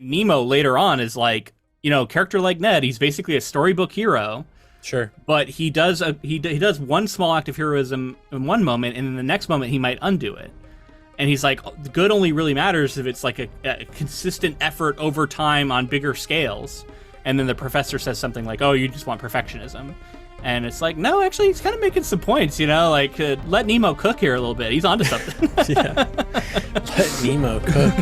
Nemo later on is like, character like Ned, he's basically a storybook hero. Sure. But he does he does one small act of heroism in one moment, and in the next moment he might undo it. And he's like, the good only really matters if it's like a consistent effort over time on bigger scales. And then the professor says something like, oh, you just want perfectionism. And it's like, no, actually, he's kind of making some points, like, let Nemo cook here a little bit. He's onto something. Yeah. Let Nemo cook.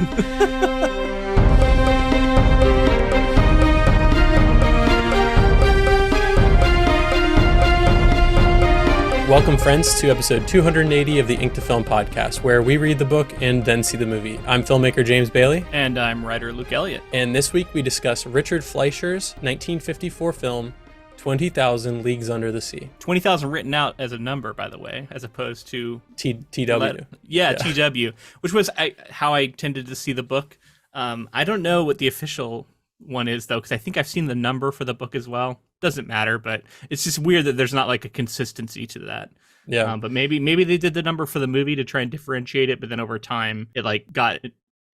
Welcome, friends, to episode 280 of the Ink to Film podcast, where we read the book and then see the movie. I'm filmmaker James Bailey. And I'm writer Luke Elliott. And this week we discuss Richard Fleischer's 1954 film, 20,000 Leagues Under the Sea. 20,000 written out as a number, by the way, as opposed to... TW. Yeah, TW, which was how I tended to see the book. I don't know what the official one is, though, because I think I've seen the number for the book as well. Doesn't matter, but it's just weird that there's not like a consistency to that. Yeah. But maybe they did the number for the movie to try and differentiate it, but then over time it like got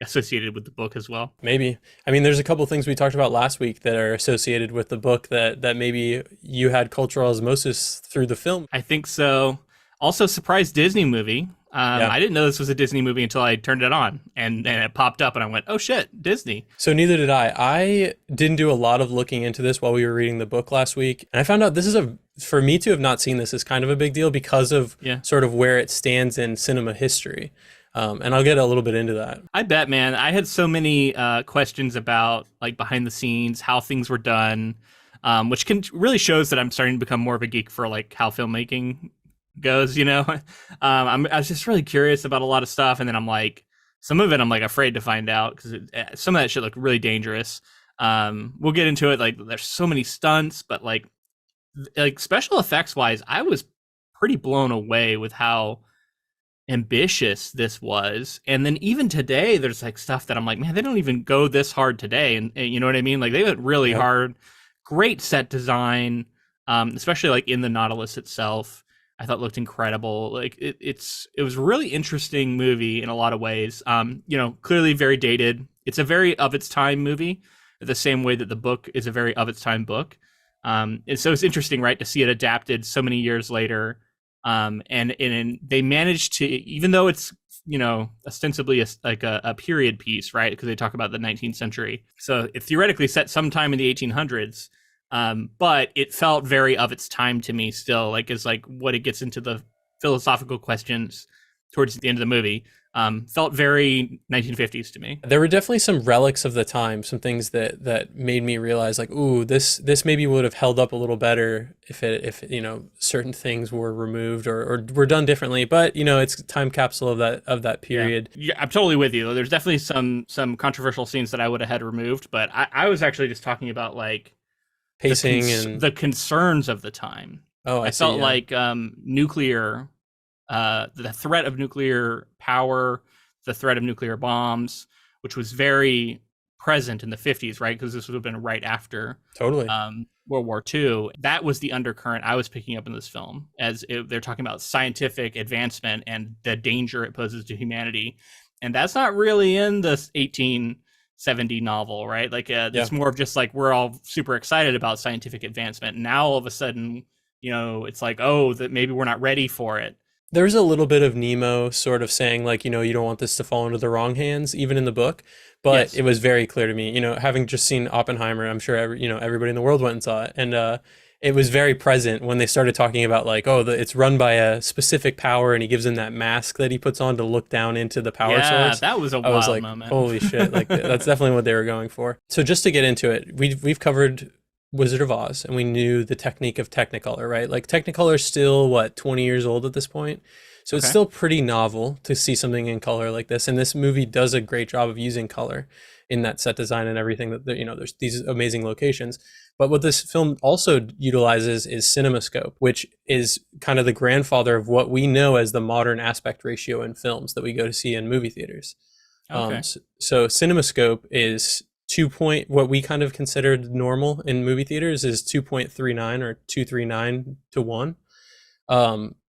associated with the book as well. Maybe. I mean, there's a couple things we talked about last week that are associated with the book that maybe you had cultural osmosis through the film. I think so. Also, surprise Disney movie. I didn't know this was a Disney movie until I turned it on and it popped up and I went, oh shit, Disney. So neither did I. I didn't do a lot of looking into this while we were reading the book last week. And I found out this is for me to have not seen this is kind of a big deal because of sort of where it stands in cinema history. And I'll get a little bit into that. I bet, man. I had so many questions about like behind the scenes, how things were done, which really shows that I'm starting to become more of a geek for like how filmmaking goes, I was just really curious about a lot of stuff, and then I'm like, some of it I'm like afraid to find out because some of that shit looked really dangerous. We'll get into it. Like, there's so many stunts, but like special effects wise, I was pretty blown away with how ambitious this was. And then even today, there's like stuff that I'm like, man, they don't even go this hard today, and you know what I mean? Like, they went really hard. Great set design, especially like in the Nautilus itself. I thought looked incredible. Like it was a really interesting movie in a lot of ways. Clearly very dated. It's a very of its time movie, the same way that the book is a very of its time book. And so it's interesting, right, to see it adapted so many years later. And they managed to, even though it's ostensibly a period piece, right? Because they talk about the 19th century. So it theoretically set sometime in the 1800s. But it felt very of its time to me still, like as like what it gets into the philosophical questions towards the end of the movie, felt very 1950s to me. There were definitely some relics of the time, some things that made me realize like, ooh, this maybe would have held up a little better if certain things were removed or were done differently. But it's a time capsule of that period. Yeah, I'm totally with you. There's definitely some controversial scenes that I would have had removed, but I was actually just talking about like pacing and the concerns of the time. I felt like nuclear, the threat of nuclear power, the threat of nuclear bombs, which was very present in the 50s, right? Because this would have been right after World War II. That was the undercurrent I was picking up in this film, they're talking about scientific advancement and the danger it poses to humanity. And that's not really in this 1870 novel, right? Like it's more of just like we're all super excited about scientific advancement. And now all of a sudden, it's like, oh, that maybe we're not ready for it. There's a little bit of Nemo sort of saying like, you don't want this to fall into the wrong hands, even in the book. But It was very clear to me, having just seen Oppenheimer, I'm sure everybody in the world went and saw it. And it was very present when they started talking about like, oh, it's run by a specific power, and he gives him that mask that he puts on to look down into the power source. Yeah, that was a wild moment. Holy shit, like that's definitely what they were going for. So just to get into it, we've covered Wizard of Oz, and we knew the technique of Technicolor, right? Like Technicolor is still 20 years old at this point. So it's still pretty novel to see something in color like this. And this movie does a great job of using color in that set design and everything that, there's these amazing locations. But what this film also utilizes is CinemaScope, which is kind of the grandfather of what we know as the modern aspect ratio in films that we go to see in movie theaters. Okay. So CinemaScope is what we kind of considered normal in movie theaters is 2.39 or 239 to 1.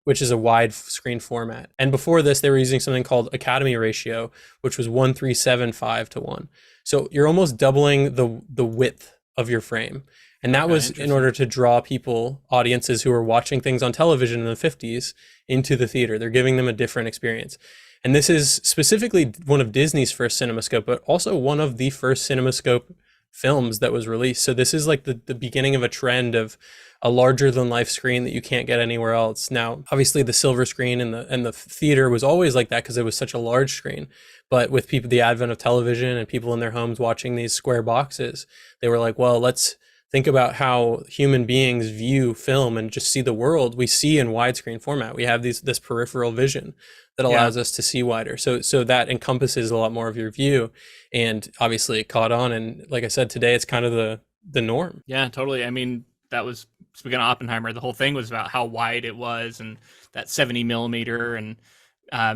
which is a wide screen format. And before this, they were using something called Academy ratio, which was 1:375 to 1. So you're almost doubling the width of your frame. And that was in order to draw people, audiences who were watching things on television in the 50s into the theater. They're giving them a different experience. And this is specifically one of Disney's first CinemaScope, but also one of the first CinemaScope films that was released. So this is like the beginning of a trend of a larger than life screen that you can't get anywhere else. Now, obviously the silver screen and the theater was always like that because it was such a large screen. But with the advent of television and people in their homes watching these square boxes, they were like, well, let's think about how human beings view film and just see the world we see in widescreen format. We have this peripheral vision that allows us to see wider. So that encompasses a lot more of your view. And obviously it caught on. And like I said, today it's kind of the norm. Yeah, totally. I mean, that was, speaking of Oppenheimer, the whole thing was about how wide it was and that 70 millimeter and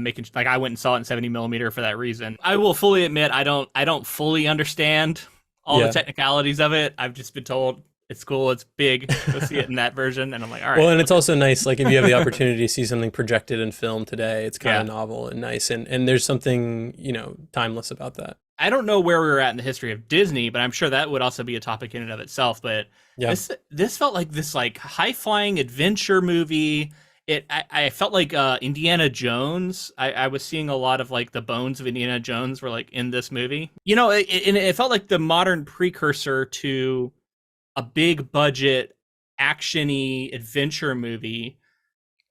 making, like, I went and saw it in 70 millimeter for that reason. I will fully admit, I don't fully understand all the technicalities of it. I've just been told it's cool, it's big, go see it in that version, and I'm like, all right. Well, and it's also nice, like if you have the opportunity to see something projected in film today, it's kind of novel and nice, and there's something, timeless about that. I don't know where we were at in the history of Disney, but I'm sure that would also be a topic in and of itself. But this felt like this like high flying adventure movie. I felt like Indiana Jones. I was seeing a lot of like the bones of Indiana Jones were like in this movie. It felt like the modern precursor to a big budget action-y adventure movie.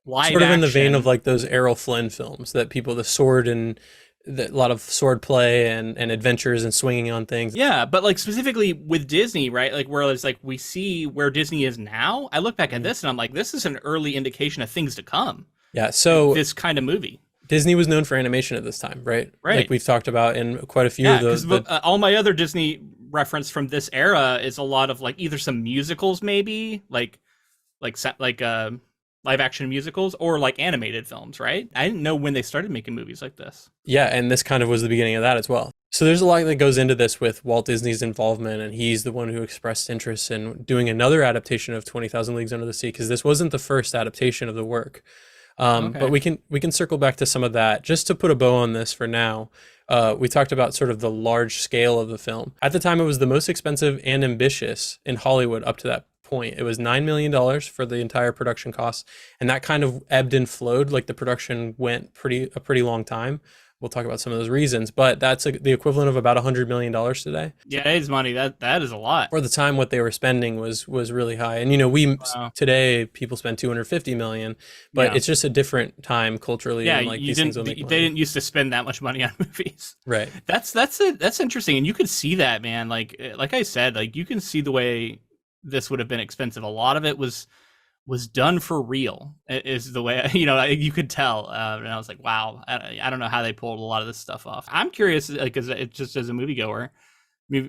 Live sort of action. In the vein of like those Errol Flynn films that the sword and a lot of sword play and adventures and swinging on things. Yeah, but like specifically with Disney, right? Like where it's like we see where Disney is now. I look back at this and I'm like, this is an early indication of things to come. Yeah, so this kind of movie. Disney was known for animation at this time, right? Right. Like we've talked about in quite a few of those. All my other Disney reference from this era is a lot of like either some musicals, maybe like live action musicals, or like animated films, right? I didn't know when they started making movies like this. Yeah, and this kind of was the beginning of that as well. So there's a lot that goes into this with Walt Disney's involvement, and he's the one who expressed interest in doing another adaptation of 20,000 Leagues Under the Sea, because this wasn't the first adaptation of the work. But we can circle back to some of that. Just to put a bow on this for now, we talked about sort of the large scale of the film. At the time, it was the most expensive and ambitious in Hollywood up to that point. It was $9 million for the entire production costs, and that kind of ebbed and flowed. Like the production went a pretty long time. We'll talk about some of those reasons, but that's the equivalent of about $100 million today. Yeah, it is money. That is a lot. For the time, what they were spending was really high. And today people spend $250 million, but it's just a different time culturally. Yeah, and like they didn't used to spend that much money on movies. Right. That's interesting, and you could see that, man. Like I said, like you can see the way this would have been expensive. A lot of it was done for real, is the way, you could tell. And I was like, wow, I don't know how they pulled a lot of this stuff off. I'm curious, like, just as a moviegoer,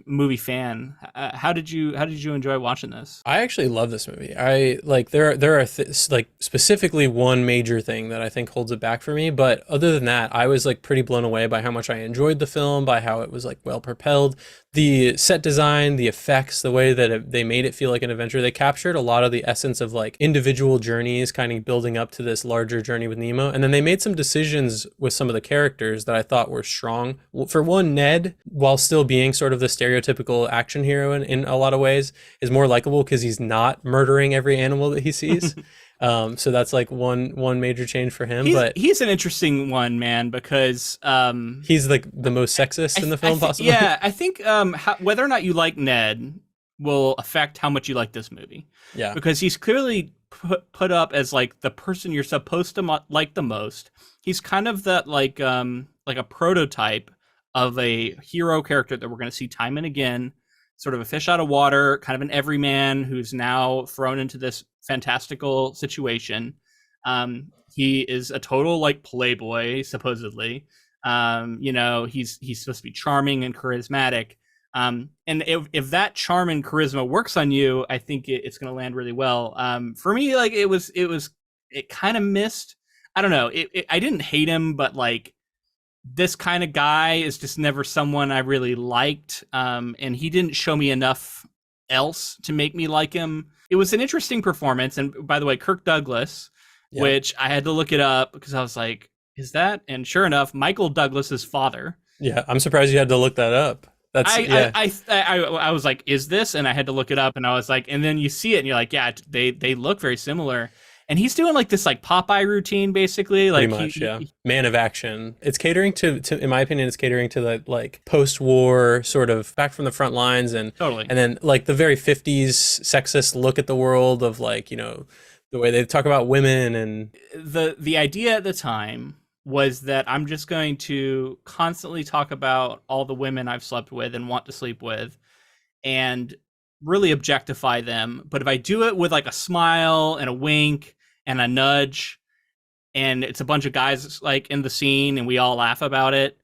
movie fan, how did you enjoy watching this? I actually love this movie. I like there are like specifically one major thing that I think holds it back for me, but other than that, I was like pretty blown away by how much I enjoyed the film, by how it was like well propelled, the set design, the effects, the way that they made it feel like an adventure. They captured a lot of the essence of like individual journeys kind of building up to this larger journey with Nemo. And then they made some decisions with some of the characters that I thought were strong. For one, Ned, while still being sort of the stereotypical action hero in a lot of ways, is more likable because he's not murdering every animal that he sees. So that's like one major change for him. But he's an interesting one, man, because he's like the most sexist in the film, possibly. Yeah, I think whether or not you like Ned will affect how much you like this movie. Yeah, because he's clearly put up as like the person you're supposed to like the most. He's kind of that like a prototype of a hero character that we're going to see time and again. Sort of a fish out of water, kind of an everyman who's now thrown into this fantastical situation. He is a total like playboy, supposedly. He's supposed to be charming and charismatic. And if that charm and charisma works on you, I think it's going to land really well. For me, like it kind of missed. I don't know. I didn't hate him, but like, this kind of guy is just never someone I really liked. And he didn't show me enough else to make me like him. It was an interesting performance. And by the way, Kirk Douglas Yeah. which I had to look it up because I was like, is that? And sure enough, Michael Douglas's father. Yeah. I'm surprised you had to look that up. That's yeah. I was like, is this? And I had to look it up, and I was like, and then you see it, and you're like, yeah, they look very similar. And he's doing like this like Popeye routine, basically. Pretty Like much, yeah. Man of action. It's catering to, in my opinion, it's catering to the like post-war sort of back from the front lines, and totally. and then like the very 50s sexist look at the world of like, you know, the way they talk about women. And the idea at the time was that I'm just going to constantly talk about all the women I've slept with and want to sleep with, and really objectify them. But if I do it with like a smile and a wink and a nudge, and it's a bunch of guys like in the scene and we all laugh about it,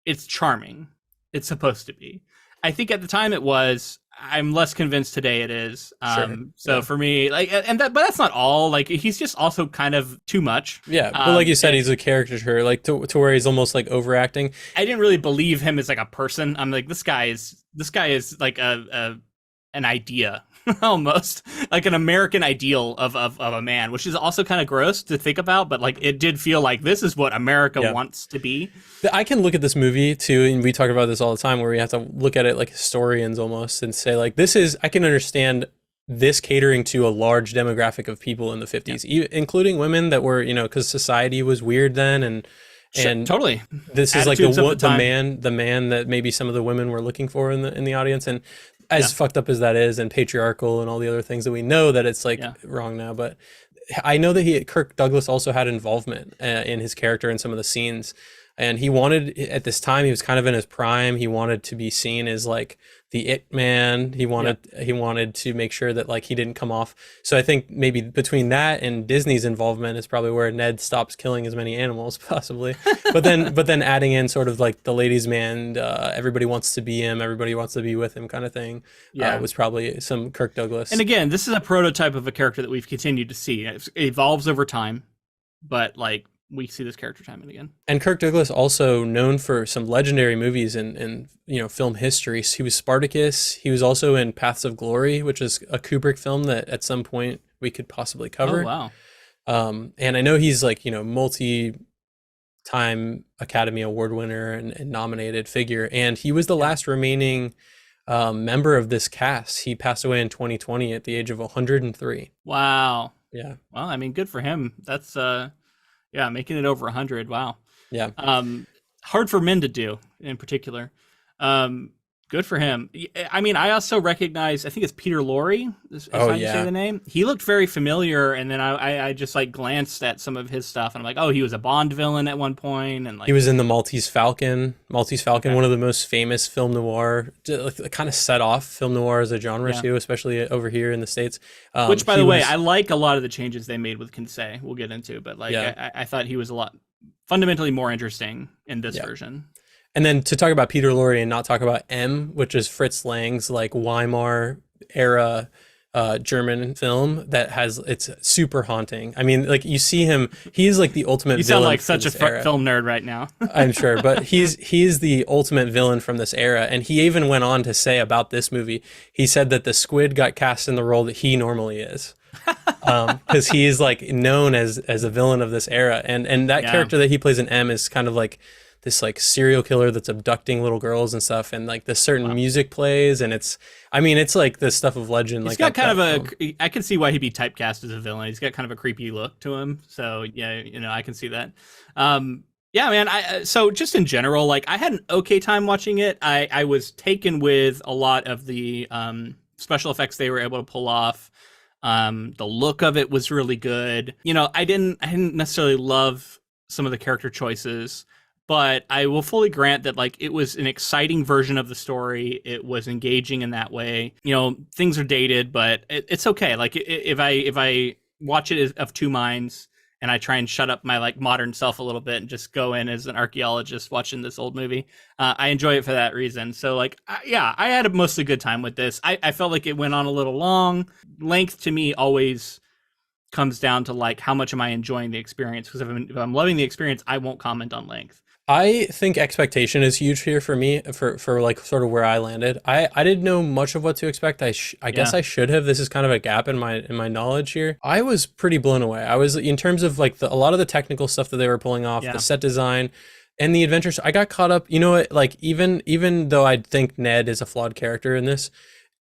it's charming. It's supposed to be. I think at the time it was. I'm less convinced today it is. So for me, like, but that's not all. Like, he's just also kind of too much. Yeah, but like you said, he's a caricature, like to where he's almost like overacting. I didn't really believe him as like a person. I'm like, this guy is like an idea, almost like an American ideal of a man, which is also kind of gross to think about, but like it did feel like this is what America wants to be. I can look at this movie too, and we talk about this all the time, where we have to look at it like historians almost and say like, this is, I can understand this catering to a large demographic of people in the 50s, including women that were, you know, because society was weird then, and totally, this is like the man that maybe some of the women were looking for in the audience. And as fucked up as that is, and patriarchal and all the other things that we know that it's like wrong now, but I know that Kirk Douglas also had involvement in his character in some of the scenes, and he wanted, at this time, he was kind of in his prime. He wanted to be seen as like the it man. He wanted to make sure that like he didn't come off. So I think maybe between that and Disney's involvement is probably where Ned stops killing as many animals, possibly. but then adding in sort of like the ladies' man, everybody wants to be him, everybody wants to be with him kind of thing. Was probably some Kirk Douglas. And again, this is a prototype of a character that we've continued to see. It evolves over time, but like, we see this character time and again. And Kirk Douglas also known for some legendary movies in you know, film history. He was Spartacus. He was also in Paths of Glory, which is a Kubrick film that at some point we could possibly cover. Oh, wow. And I know he's like, you know, multi-time Academy Award winner and nominated figure. And he was the last remaining member of this cast. He passed away in 2020 at the age of 103. Wow. Yeah. Well, I mean, good for him. That's making it over 100. Wow. Yeah. Hard for men to do in particular. Good for him. I mean, I also recognize, I think it's Peter Lorre is how you say the name. He looked very familiar, and then I just like glanced at some of his stuff, and I'm like, oh, he was a Bond villain at one point, and like he was in the Maltese Falcon. One of the most famous film noir, kind of set off film noir as a genre too, especially over here in the States. Which, by the way, I like a lot of the changes they made with Kinsey. We'll get into, but like I thought he was a lot fundamentally more interesting in this version. And then to talk about Peter Lorre and not talk about M, which is Fritz Lang's like Weimar era German film that has, it's super haunting. I mean, like you see him, he's like the ultimate. You villain sound like such a era. Film nerd right now. I'm sure, but he's the ultimate villain from this era. And he even went on to say about this movie, he said that the squid got cast in the role that he normally is. Because he is like known as a villain of this era, and that character that he plays in M is kind of like this like serial killer that's abducting little girls and stuff, and like this certain music plays, and it's like the stuff of legend. He's got kind of I can see why he'd be typecast as a villain. He's got kind of a creepy look to him, so yeah, you know, I can see that. Yeah, man. So just in general, like I had an okay time watching it. I was taken with a lot of the special effects they were able to pull off. The look of it was really good. You know, I didn't necessarily love some of the character choices, but I will fully grant that like it was an exciting version of the story. It was engaging in that way. You know, things are dated, but it's okay. Like if I watch it of two minds and I try and shut up my like modern self a little bit and just go in as an archaeologist watching this old movie, I enjoy it for that reason. So like, I had a mostly good time with this. I felt like it went on a little long. Length to me always comes down to like how much am I enjoying the experience, because if I'm loving the experience, I won't comment on length. I think expectation is huge here for me, for like sort of where I landed. I didn't know much of what to expect. I guess Yeah. I should have. This is kind of a gap in my knowledge here. I was pretty blown away. I was, in terms of like a lot of the technical stuff that they were pulling off, the Yeah. set design and the adventures. I got caught up. You know what? Like even though I think Ned is a flawed character in this,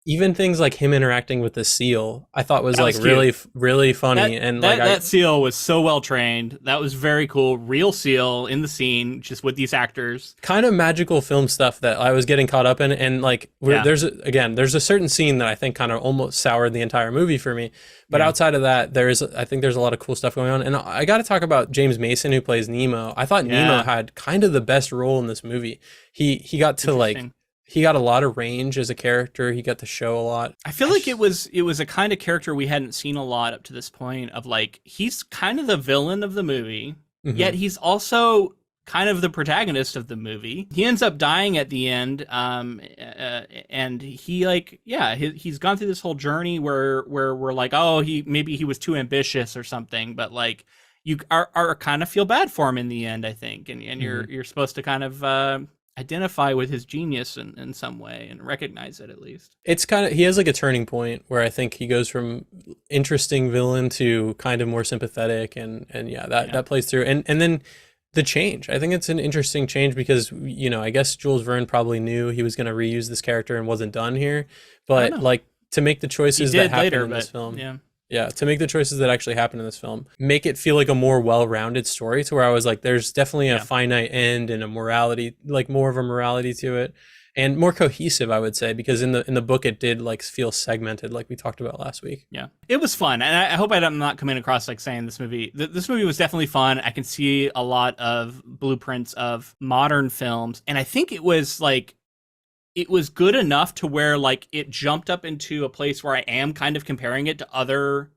even things like him interacting with the seal, I thought was That like was really cute. really funny. And like That seal was so well trained. That was very cool. Real seal in the scene, just with these actors. kind of magical film stuff that I was getting caught up in, and like Yeah. there's a certain scene that I think kind of almost soured the entire movie for me. But Yeah. outside of that, I think there's a lot of cool stuff going on, and I got to talk about James Mason, who plays Nemo. I thought Yeah. Nemo had kind of the best role in this movie. He got to like Interesting. he got a lot of range as a character. He got to show a lot. I feel like it was a kind of character we hadn't seen a lot up to this point. Of like, he's kind of the villain of the movie, Mhm. yet he's also kind of the protagonist of the movie. He ends up dying at the end, and he like, yeah, he's gone through this whole journey where we're like, oh, maybe he was too ambitious or something, but like you are kind of feel bad for him in the end, I think, and you're supposed to kind of identify with his genius in some way and recognize it at least. It's kind of, he has like a turning point where I think he goes from interesting villain to kind of more sympathetic, and yeah, that plays through. And then the change, I think it's an interesting change because, you know, I guess Jules Verne probably knew he was going to reuse this character and wasn't done here, but like to make the choices that happen in this film. Yeah, to make the choices that actually happen in this film, make it feel like a more well-rounded story, to where I was like, there's definitely a finite end and a morality, like more of a morality to it, and more cohesive, I would say, because in the book it did like feel segmented, like we talked about last week. Yeah, it was fun, and I hope I'm not coming across like saying this movie was definitely fun. I can see a lot of blueprints of modern films, and I think it was good enough to where like it jumped up into a place where I am kind of comparing it to other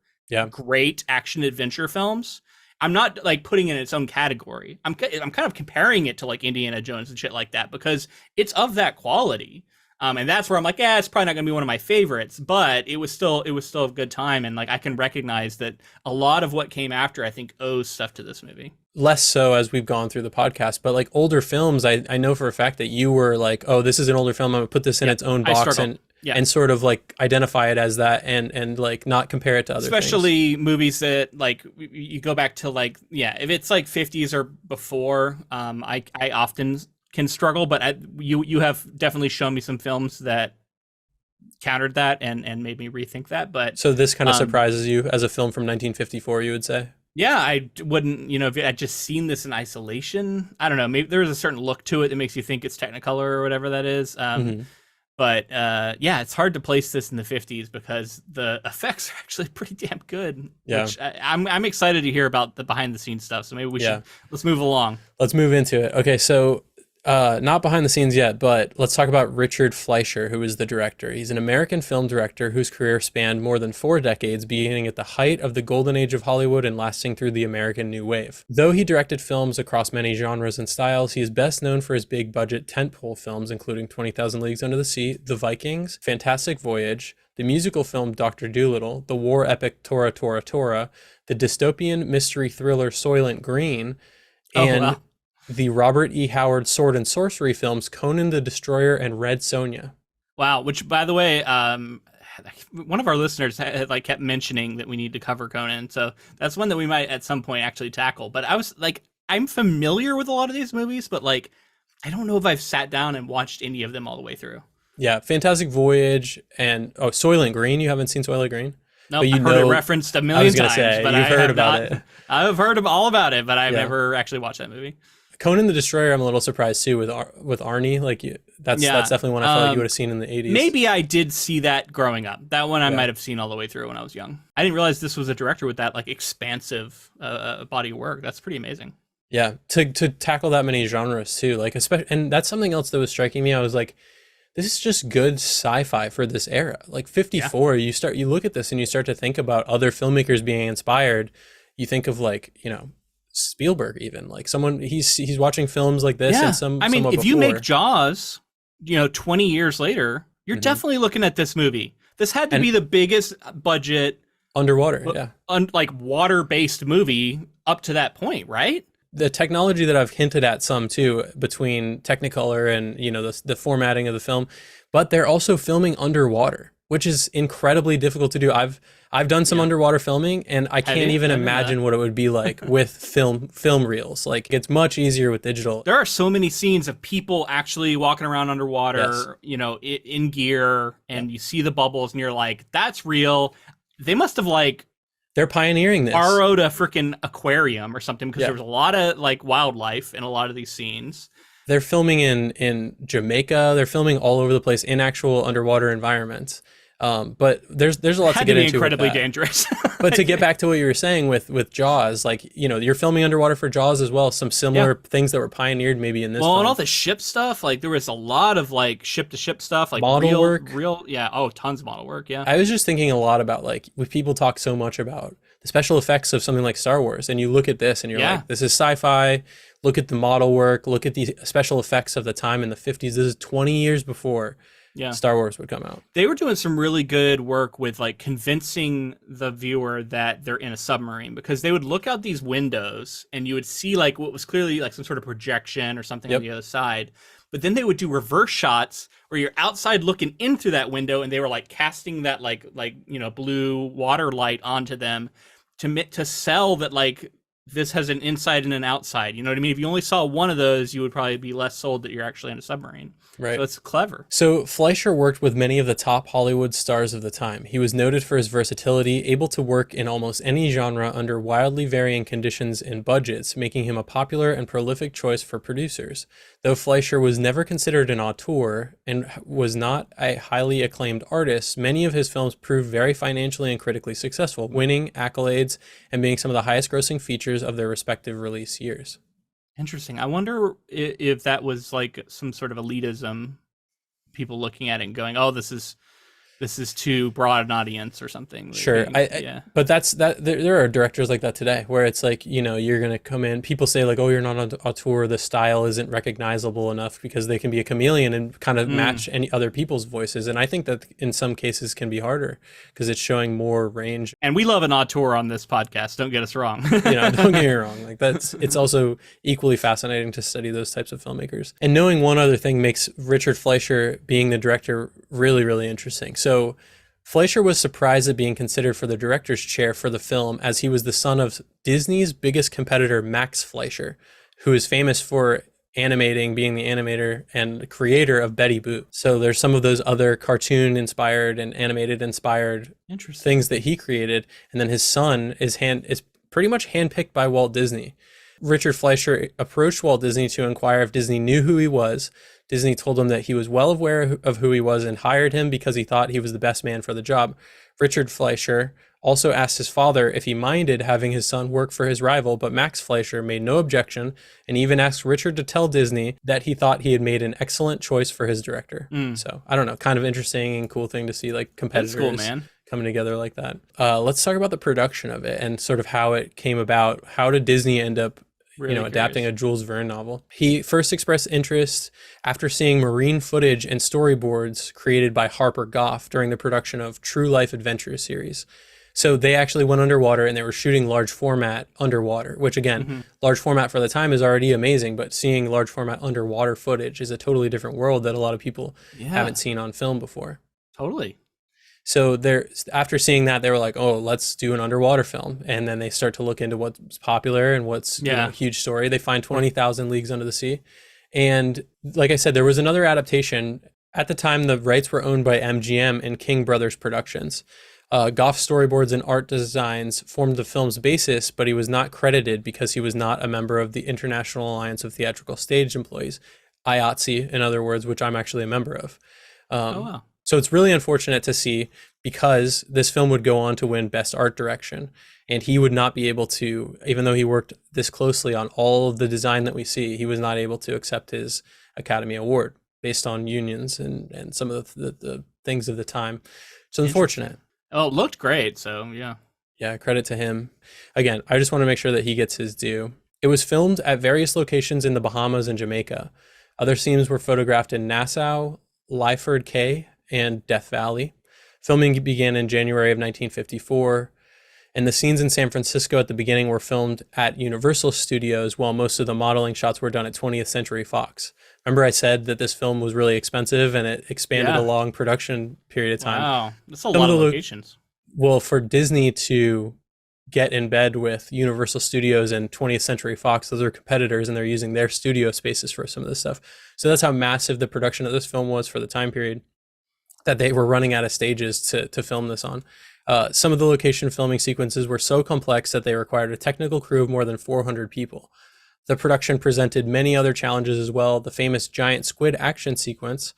great action adventure films. I'm not like putting it in its own category. I'm kind of comparing it to like Indiana Jones and shit like that because it's of that quality. And that's where I'm like, yeah, it's probably not gonna be one of my favorites, but it was still a good time, and like I can recognize that a lot of what came after I think owes stuff to this movie. Less so as we've gone through the podcast, but like older films, I know for a fact that you were like, oh, this is an older film, I'm gonna put this in its own box and sort of like identify it as that, and like not compare it to other especially things. Movies that like you go back to like, yeah, if it's like 50s or before, I often can struggle, but you have definitely shown me some films that countered that and made me rethink that. But so this kind of surprises you as a film from 1954, you would say? Yeah, I wouldn't, if I'd just seen this in isolation, I don't know, maybe there's a certain look to it that makes you think it's Technicolor or whatever that is. But yeah, it's hard to place this in the 50s because the effects are actually pretty damn good. Yeah. Which I'm excited to hear about the behind the scenes stuff. So maybe let's move along. Let's move into it. Okay, so not behind the scenes yet, but let's talk about Richard Fleischer, who is the director. He's an American film director whose career spanned more than 4 decades, beginning at the height of the golden age of Hollywood and lasting through the American New Wave. Though he directed films across many genres and styles, he is best known for his big-budget tentpole films, including 20,000 Leagues Under the Sea, The Vikings, Fantastic Voyage, the musical film Dr. Dolittle, the war epic Tora Tora Tora, the dystopian mystery thriller Soylent Green, and the Robert E. Howard sword and sorcery films Conan the Destroyer and Red Sonja. Wow, which by the way, one of our listeners had like kept mentioning that we need to cover Conan, so that's one that we might at some point actually tackle. But I was like, I'm familiar with a lot of these movies, but like, I don't know if I've sat down and watched any of them all the way through. Yeah, Fantastic Voyage and Soylent Green. You haven't seen Soylent Green? No, I've heard it referenced a million times, but you've heard about it. I've heard all about it, but I've never actually watched that movie. Conan the Destroyer, I'm a little surprised too with Arnie. Like that's definitely one I felt like you would have seen in the 80s. Maybe I did see that growing up. That one I might have seen all the way through when I was young. I didn't realize this was a director with that like expansive body of work. That's pretty amazing. Yeah, to tackle that many genres too, like especially, and that's something else that was striking me. I was like, this is just good sci-fi for this era. Like 54, you look at this and you start to think about other filmmakers being inspired. You think of like, Spielberg, even like someone he's watching films like this and if you make Jaws 20 years later, you're definitely looking at this movie. This had to be the biggest budget underwater like water-based movie up to that point, right? the technology that I've hinted at some too, between Technicolor and, the formatting of the film, but they're also filming underwater, which is incredibly difficult to do. I've done some underwater filming, and I can't even imagine what it would be like with film reels. Like, it's much easier with digital. There are so many scenes of people actually walking around underwater, in gear, and you see the bubbles, and you're like, that's real. They must have they're pioneering this. Borrowed a freaking aquarium or something, because there was a lot of wildlife in a lot of these scenes. They're filming in Jamaica. They're filming all over the place in actual underwater environments. But there's a lot to get into. Incredibly dangerous. But to get back to what you were saying with Jaws, you're filming underwater for Jaws as well. Some similar things that were pioneered maybe in this. Well, film. And all the ship stuff, there was a lot of ship to ship stuff, model work, tons of model work. Yeah, I was just thinking a lot about when people talk so much about the special effects of something like Star Wars, and you look at this and you're like, this is sci-fi. Look at the model work. Look at the special effects of the time in the 50s. This is 20 years before Star Wars would come out. They were doing some really good work with convincing the viewer that they're in a submarine, because they would look out these windows and you would see what was clearly some sort of projection or something on the other side. But then they would do reverse shots where you're outside looking in through that window, and they were casting that blue water light onto them to sell that this has an inside and an outside. You know what I mean? If you only saw one of those, you would probably be less sold that you're actually in a submarine. Right. So it's clever. So Fleischer worked with many of the top Hollywood stars of the time. He was noted for his versatility, able to work in almost any genre under wildly varying conditions and budgets, making him a popular and prolific choice for producers. Though Fleischer was never considered an auteur and was not a highly acclaimed artist, many of his films proved very financially and critically successful, winning accolades and being some of the highest grossing features of their respective release years. Interesting. I wonder if that was some sort of elitism, people looking at it and going, oh, this is too broad an audience or something. Sure. But there are directors like that today, where it's you're going to come in, people say oh, you're not on auteur, the style isn't recognizable enough, because they can be a chameleon and kind of match any other people's voices. And I think that in some cases can be harder, because it's showing more range. And we love an auteur on this podcast. Don't get us wrong. Don't get me wrong. It's also equally fascinating to study those types of filmmakers. And knowing one other thing makes Richard Fleischer being the director really, really interesting. So Fleischer was surprised at being considered for the director's chair for the film, as he was the son of Disney's biggest competitor, Max Fleischer, who is famous for being the animator and creator of Betty Boop. So there's some of those other cartoon inspired and animated inspired things that he created. And then his son is pretty much handpicked by Walt Disney. Richard Fleischer approached Walt Disney to inquire if Disney knew who he was. Disney told him that he was well aware of who he was and hired him because he thought he was the best man for the job. Richard Fleischer also asked his father if he minded having his son work for his rival, but Max Fleischer made no objection, and even asked Richard to tell Disney that he thought he had made an excellent choice for his director. So I don't know, kind of interesting and cool thing to see, competitors coming together like that. Let's talk about the production of it and sort of how it came about. How did Disney end up adapting a Jules Verne novel? He first expressed interest after seeing marine footage and storyboards created by Harper Goff during the production of True Life Adventure series. So they actually went underwater and they were shooting large format underwater, which again, large format for the time is already amazing, but seeing large format underwater footage is a totally different world that a lot of people haven't seen on film before. Totally. So after seeing that, they were like, oh, let's do an underwater film. And then they start to look into what's popular and what's a huge story. They find 20,000 Leagues Under the Sea. And like I said, there was another adaptation. At the time, the rights were owned by MGM and King Brothers Productions. Goff's storyboards and art designs formed the film's basis, but he was not credited because he was not a member of the International Alliance of Theatrical Stage Employees, IATSE, in other words, which I'm actually a member of. Wow. So it's really unfortunate to see, because this film would go on to win Best Art Direction, and he would not be able to, even though he worked this closely on all of the design that we see, he was not able to accept his Academy Award based on unions and some of the things of the time. It's unfortunate. Oh, it looked great, so yeah. Yeah, credit to him. Again, I just want to make sure that he gets his due. It was filmed at various locations in the Bahamas and Jamaica. Other scenes were photographed in Nassau, Lyford Cay, and Death Valley. Filming began in January of 1954, And the scenes in San Francisco at the beginning were filmed at Universal Studios, while most of the modeling shots were done at 20th Century Fox. Remember I said that this film was really expensive and it expanded a Yeah. long production period of time. Wow. That's a Some lot of of the locations. well, for Disney to get in bed with Universal Studios and 20th Century Fox, those are competitors, and they're using their studio spaces for some of this stuff. So that's how massive the production of this film was for the time period that they were running out of stages to film this on. Some of the location filming sequences were so complex that they required a technical crew of more than 400 people. The production presented many other challenges as well. The famous giant squid action sequence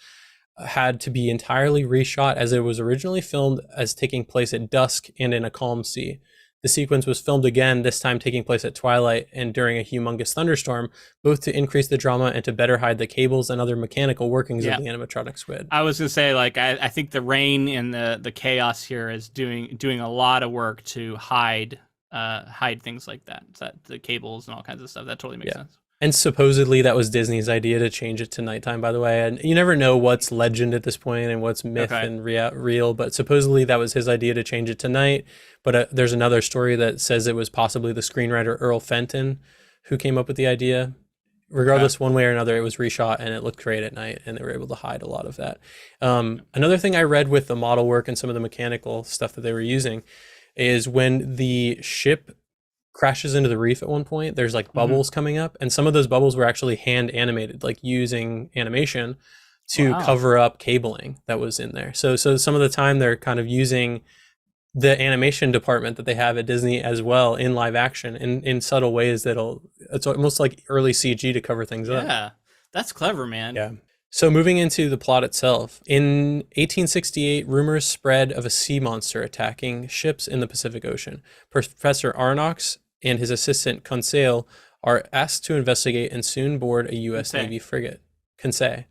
had to be entirely reshot, as it was originally filmed as taking place at dusk and in a calm sea. The sequence was filmed again, this time taking place at twilight and during a humongous thunderstorm, both to increase the drama and to better hide the cables and other mechanical workings of the animatronic squid. I was gonna say, like, I think the rain and the chaos here is doing a lot of work to hide things like that. The cables and all kinds of stuff. That totally makes sense. And supposedly that was Disney's idea to change it to nighttime, by the way. And you never know what's legend at this point and what's myth and real, but supposedly that was his idea to change it to night. But there's another story that says it was possibly the screenwriter Earl Fenton who came up with the idea. Regardless, one way or another, it was reshot and it looked great at night, and they were able to hide a lot of that. Another thing I read with the model work and some of the mechanical stuff that they were using is when the ship crashes into the reef at one point, there's like bubbles coming up, and some of those bubbles were actually hand animated, like using animation to cover up cabling that was in there. So some of the time they're kind of using the animation department that they have at Disney as well in live action in subtle ways it's almost like early CG to cover things up. Yeah, that's clever, man. Yeah. So moving into the plot itself, in 1868, rumors spread of a sea monster attacking ships in the Pacific Ocean. Professor Arnox and his assistant Conseil are asked to investigate and soon board a U.S. Navy frigate, Conseil.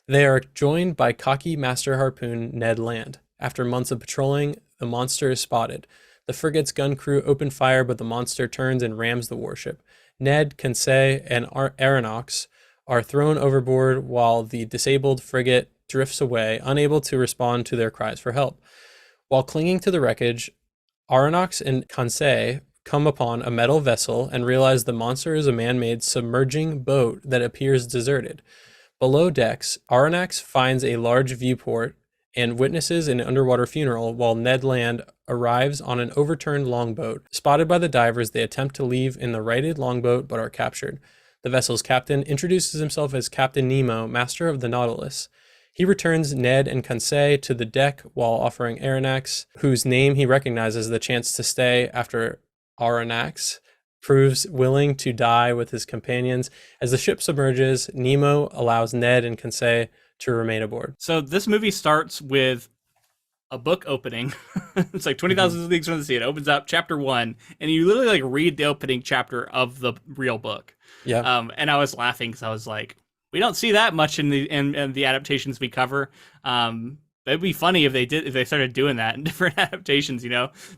They are joined by cocky master harpoon Ned Land. After months of patrolling, the monster is spotted. The frigate's gun crew open fire, but the monster turns and rams the warship. Ned, Conseil, and Aronnax are thrown overboard while the disabled frigate drifts away, unable to respond to their cries for help. While clinging to the wreckage, Aronnax and Conseil come upon a metal vessel and realize the monster is a man-made submerging boat that appears deserted. Below decks, Aronnax finds a large viewport and witnesses an underwater funeral, while Ned Land arrives on an overturned longboat. Spotted by the divers, they attempt to leave in the righted longboat but are captured. The vessel's captain introduces himself as Captain Nemo, master of the Nautilus. He returns Ned and Conseil to the deck while offering Aronnax, whose name he recognizes, the chance to stay after Aronnax proves willing to die with his companions. As the ship submerges, Nemo allows Ned and Conseil to remain aboard. So this movie starts with a book opening. It's like 20,000 Leagues Under the Sea. It opens up chapter 1, and you literally like read the opening chapter of the real book. Yeah. And I was laughing because I was like, we don't see that much in the adaptations we cover. It'd be funny if they started doing that in different adaptations,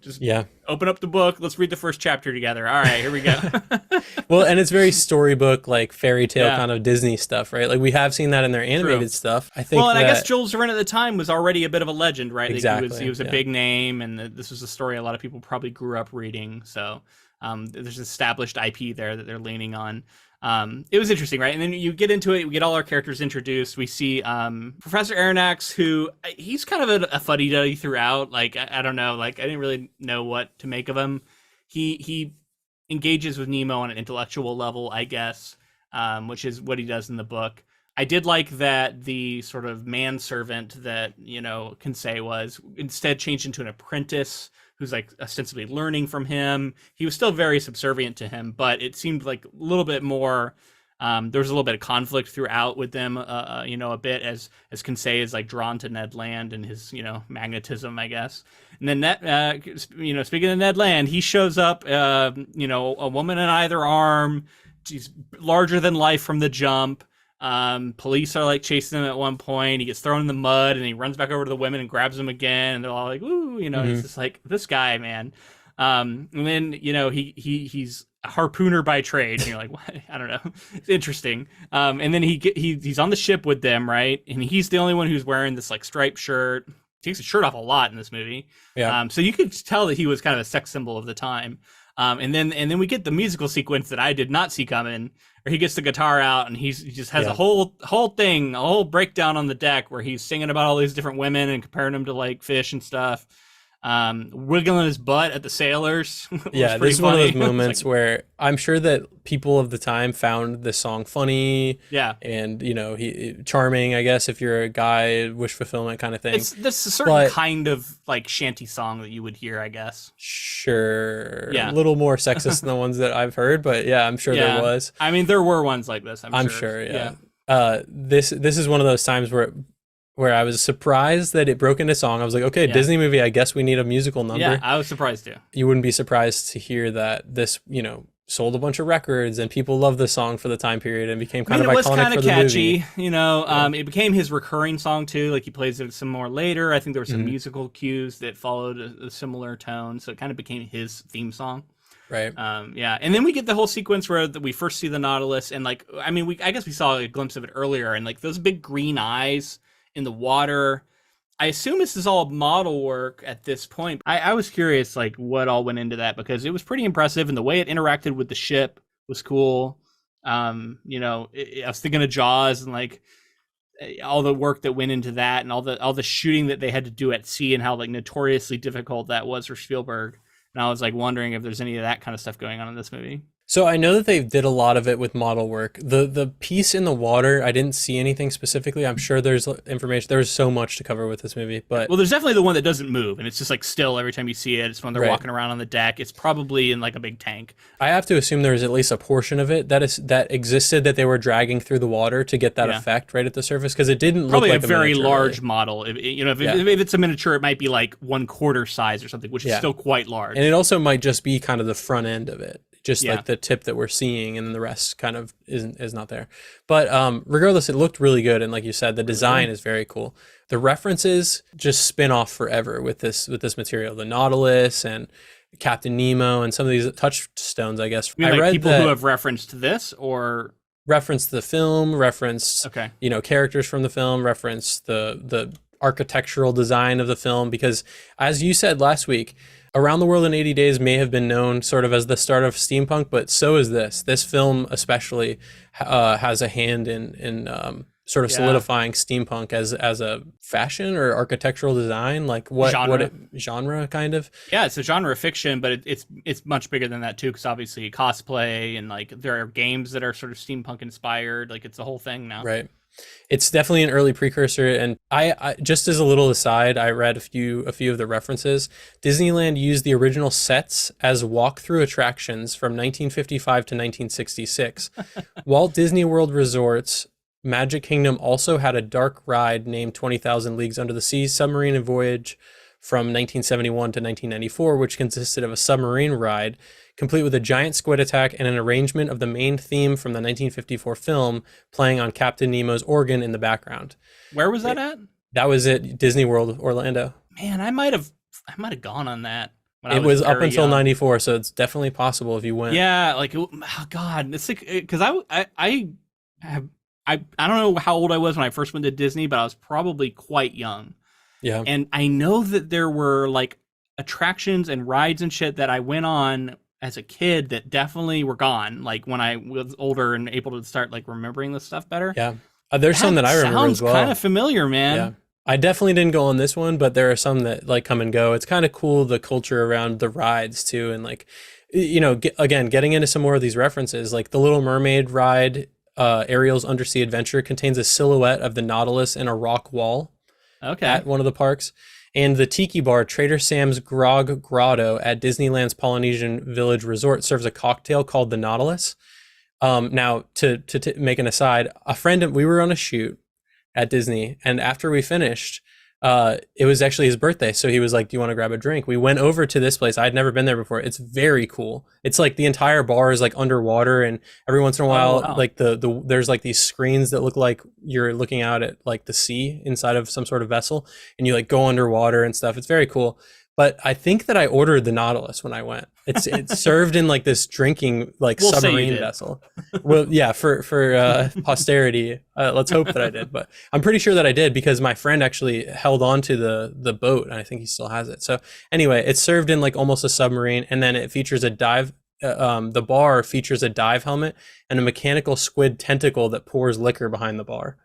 just open up the book. Let's read the first chapter together. All right, here we go. Well, and it's very storybook, like fairy tale kind of Disney stuff, right? Like we have seen that in their animated stuff. I think. Well, and I guess Jules Vernes at the time was already a bit of a legend, right? Exactly. Like he was a big name, and this was a story a lot of people probably grew up reading. So there's established IP there that they're leaning on. It was interesting, right? And then you get into it, we get all our characters introduced. We see Professor Aronnax, who he's kind of a fuddy-duddy throughout. Like, I don't know, like I didn't really know what to make of him. He engages with Nemo on an intellectual level, I guess, which is what he does in the book. I did like that the sort of manservant that, Conseil was instead changed into an apprentice who's like ostensibly learning from him. He was still very subservient to him, but it seemed like a little bit more, there was a little bit of conflict throughout with them, a bit as Conseil is like drawn to Ned Land and his, magnetism, I guess. And then speaking of Ned Land, he shows up, a woman in either arm. She's larger than life from the jump. Police are like chasing him at one point. He gets thrown in the mud and he runs back over to the women and grabs them again. And they're all like, "Ooh," He's just like, this guy, man. And then, he's a harpooner by trade. And you're like, what? I don't know. It's interesting. And then he's on the ship with them, right? And he's the only one who's wearing this like striped shirt. takes his shirt off a lot in this movie. Yeah. So you could tell that he was kind of a sex symbol of the time. And then we get the musical sequence that I did not see coming, where he gets the guitar out and he just has a whole breakdown on the deck where he's singing about all these different women and comparing them to like fish and stuff. Wiggling his butt at the sailors. Yeah, this is one of those moments where I'm sure that people of the time found this song funny. Yeah, and he charming, I guess, if you're a guy, wish fulfillment kind of thing. It's this certain kind of like shanty song that you would hear, I guess. Sure. Yeah, a little more sexist than the ones that I've heard, but yeah, I'm sure there was. I mean, there were ones like this. I'm sure. Yeah. This is one of those times where I was surprised that it broke into song. I was like, okay, Disney movie, I guess we need a musical number. Yeah, I was surprised too. You wouldn't be surprised to hear that this, sold a bunch of records and people loved the song for the time period and became kind of iconic for the movie. It was kind of catchy, It became his recurring song too. Like he plays it some more later. I think there were some musical cues that followed a similar tone, so it kind of became his theme song. Right. And then we get the whole sequence where we first see the Nautilus, and like, I mean, I guess we saw a glimpse of it earlier, and like those big green eyes in the water. I assume this is all model work at this point. I was curious like what all went into that, because it was pretty impressive, and the way it interacted with the ship was cool. I was thinking of Jaws and like all the work that went into that, and all the shooting that they had to do at sea, and how like notoriously difficult that was for Spielberg. And I was like wondering if there's any of that kind of stuff going on in this movie. So I know that they did a lot of it with model work. The piece in the water, I didn't see anything specifically. I'm sure there's information. There's so much to cover with this movie, but well, there's definitely the one that doesn't move, and it's just like still every time you see it. It's when they're walking around on the deck. It's probably in like a big tank. I have to assume there's at least a portion of it that existed that they were dragging through the water to get that effect right at the surface, because it didn't probably look like a very miniature, large really. model. If it's a miniature, it might be like 1/4 size or something, which is still quite large. And it also might just be kind of the front end of it. Just like the tip that we're seeing, and then the rest kind of is not there. But regardless, it looked really good, and like you said, the design is very cool. The references just spin off forever with this material. The Nautilus and Captain Nemo and some of these touchstones, I guess. You mean, like people who have referenced this, or referenced the film, referenced characters from the film, referenced the architectural design of the film, because as you said last week, Around the World in 80 Days may have been known sort of as the start of steampunk, but so is this. This film especially has a hand in sort of solidifying steampunk as a fashion or architectural design, like genre kind of. Yeah, it's a genre of fiction, but it's much bigger than that too, because obviously cosplay and like there are games that are sort of steampunk inspired. Like it's a whole thing now. Right. It's definitely an early precursor, and I just as a little aside, I read a few of the references. Disneyland used the original sets as walkthrough attractions from 1955 to 1966. Walt Disney World Resort's Magic Kingdom also had a dark ride named 20,000 Leagues Under the Sea Submarine Voyage from 1971 to 1994, which consisted of a submarine ride complete with a giant squid attack and an arrangement of the main theme from the 1954 film playing on Captain Nemo's organ in the background. Where was that at? That was at Disney World Orlando. Man, I might have gone on that. It was up until 94, so it's definitely possible if you went. Yeah, like, oh God, it's like, because I don't know how old I was when I first went to Disney, but I was probably quite young. Yeah. And I know that there were like attractions and rides and shit that I went on as a kid that definitely were gone, like when I was older and able to start like remembering this stuff better. Yeah. There's some that I remember as well. Sounds kind of familiar, man. Yeah. I definitely didn't go on this one, but there are some that like come and go. It's kind of cool, the culture around the rides too. And like, again, getting into some more of these references, like the Little Mermaid ride, Ariel's Undersea Adventure, contains a silhouette of the Nautilus in a rock wall at one of the parks. And the Tiki Bar, Trader Sam's Grog Grotto at Disneyland's Polynesian Village Resort, serves a cocktail called the Nautilus. Now, to make an aside, we were on a shoot at Disney, and after we finished, it was actually his birthday, so he was like, do you want to grab a drink? We went over to this place. I'd never been there before. It's very cool. It's like the entire bar is like underwater, and every once in a while, like there's like these screens that look like you're looking out at like the sea inside of some sort of vessel, and you like go underwater and stuff. It's very cool. but I think that I ordered the Nautilus when I went. It's served in like this drinking like We'll say you submarine did. vessel. Well, yeah, for posterity, let's hope that I did. But I'm pretty sure that I did because my friend actually held on to the boat, and I think he still has it. So anyway, it's served in like almost a submarine, and then it features a dive. The bar features a dive helmet and a mechanical squid tentacle that pours liquor behind the bar.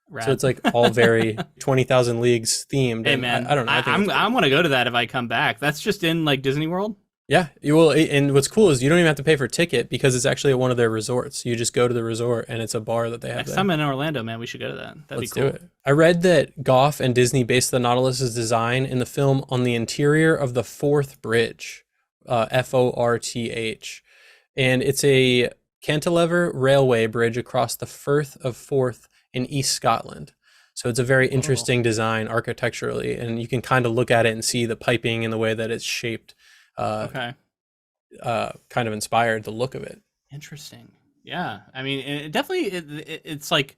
Rad. So it's like all very 20,000 Leagues themed. Hey and man, I don't know. I want to go to that if I come back. That's just in like Disney World. Yeah, you will. And what's cool is you don't even have to pay for a ticket because it's actually at one of their resorts. You just go to the resort and it's a bar that they have. Next there. time in Orlando, man, we should go to that. That'd Let's be cool. do it. I read that Goff and Disney based the Nautilus's design in the film on the interior of the Forth Bridge, Forth, and it's a cantilever railway bridge across the Firth of Forth in East Scotland. So it's a very interesting design architecturally, and you can kind of look at it and see the piping and the way that it's shaped. Okay. Kind of inspired the look of it. Interesting. Yeah. I mean, it definitely, it's like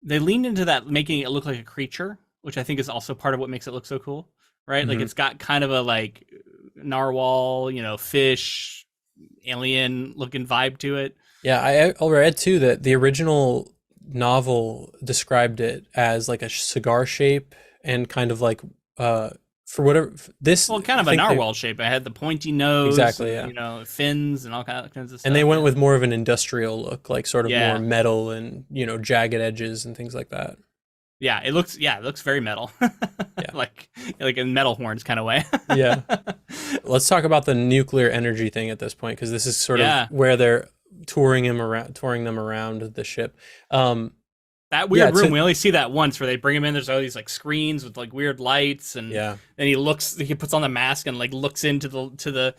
they leaned into that, making it look like a creature, which I think is also part of what makes it look so cool, right? Like it's got kind of a like narwhal, fish, alien looking vibe to it. Yeah, I read too that the original novel described it as like a cigar shape and kind of like for whatever this kind of a narwhal shape. I had the pointy nose, exactly, and, fins and all kinds of stuff. And they went with more of an industrial look, like sort of Yeah. more metal and jagged edges and things like that. Yeah, it looks very metal. like in metal horns kind of way. Yeah. Let's talk about the nuclear energy thing at this point, because this is sort of where they're touring them around the ship. That weird room, we only see that once where they bring him in. There's all these like screens with like weird lights, and then he puts on the mask and like looks into the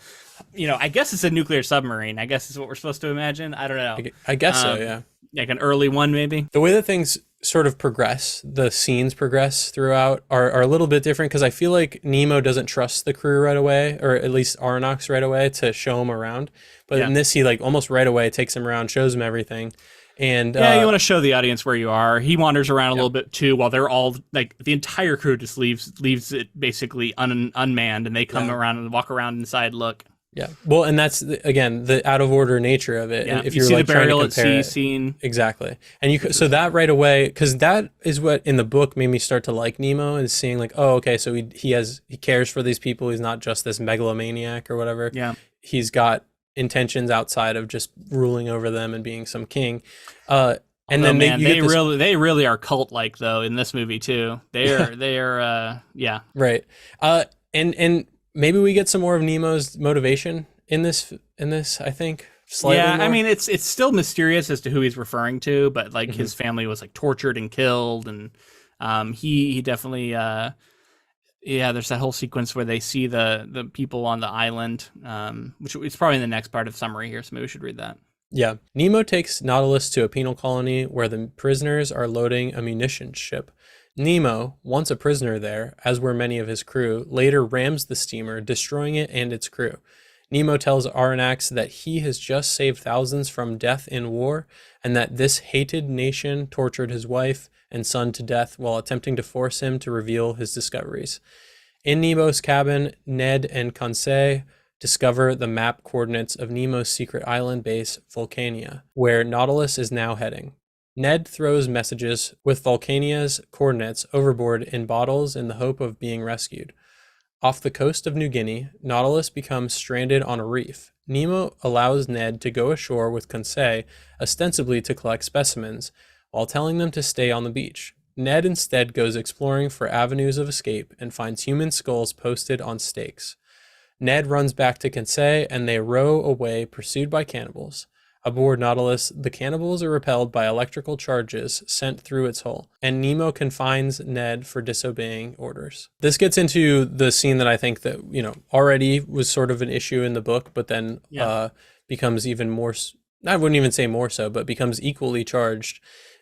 I guess it's a nuclear submarine. I guess is what we're supposed to imagine. I don't know. I guess so, yeah. Like an early one, maybe. The way that things sort of progress, the scenes progress throughout are a little bit different, because I feel like Nemo doesn't trust the crew right away, or at least Aronnax right away, to show him around. But in this, he like almost right away takes him around, shows him everything. And you want to show the audience where you are. He wanders around a little bit too, while they're all like the entire crew just leaves it basically unmanned, and they come around and walk around inside. Look. Yeah. Well, and that's again the out of order nature of it. Yeah. If you you're see like the burial trying at to compare sea scene. Exactly. And so that right away, because that is what in the book made me start to like Nemo, and seeing like, oh, okay, so he cares for these people. He's not just this megalomaniac or whatever. Yeah. He's got intentions outside of just ruling over them and being some king. And Although, then they really are cult like though in this movie too. They are right. And maybe we get some more of Nemo's motivation in this. I think slightly more. I mean it's still mysterious as to who he's referring to, but like his family was like tortured and killed, and he definitely there's that whole sequence where they see the people on the island, which is probably in the next part of summary here, so maybe we should read that. Yeah. Nemo takes Nautilus to a penal colony where the prisoners are loading a munitions ship. Nemo, once a prisoner there, as were many of his crew, later rams the steamer, destroying it and its crew. Nemo tells Aronnax that he has just saved thousands from death in war, and that this hated nation tortured his wife and son to death while attempting to force him to reveal his discoveries. In Nemo's cabin, Ned and Conseil discover the map coordinates of Nemo's secret island base, Vulcania, where Nautilus is now heading. Ned throws messages with Vulcania's coordinates overboard in bottles in the hope of being rescued. Off the coast of New Guinea, Nautilus becomes stranded on a reef. Nemo allows Ned to go ashore with Conseil, ostensibly to collect specimens, while telling them to stay on the beach. Ned instead goes exploring for avenues of escape and finds human skulls posted on stakes. Ned runs back to Conseil, and they row away, pursued by cannibals. Aboard Nautilus, the cannibals are repelled by electrical charges sent through its hull, and Nemo confines Ned for disobeying orders. This gets into the scene that I think that, already was sort of an issue in the book, but then becomes even more, I wouldn't even say more so, but becomes equally charged,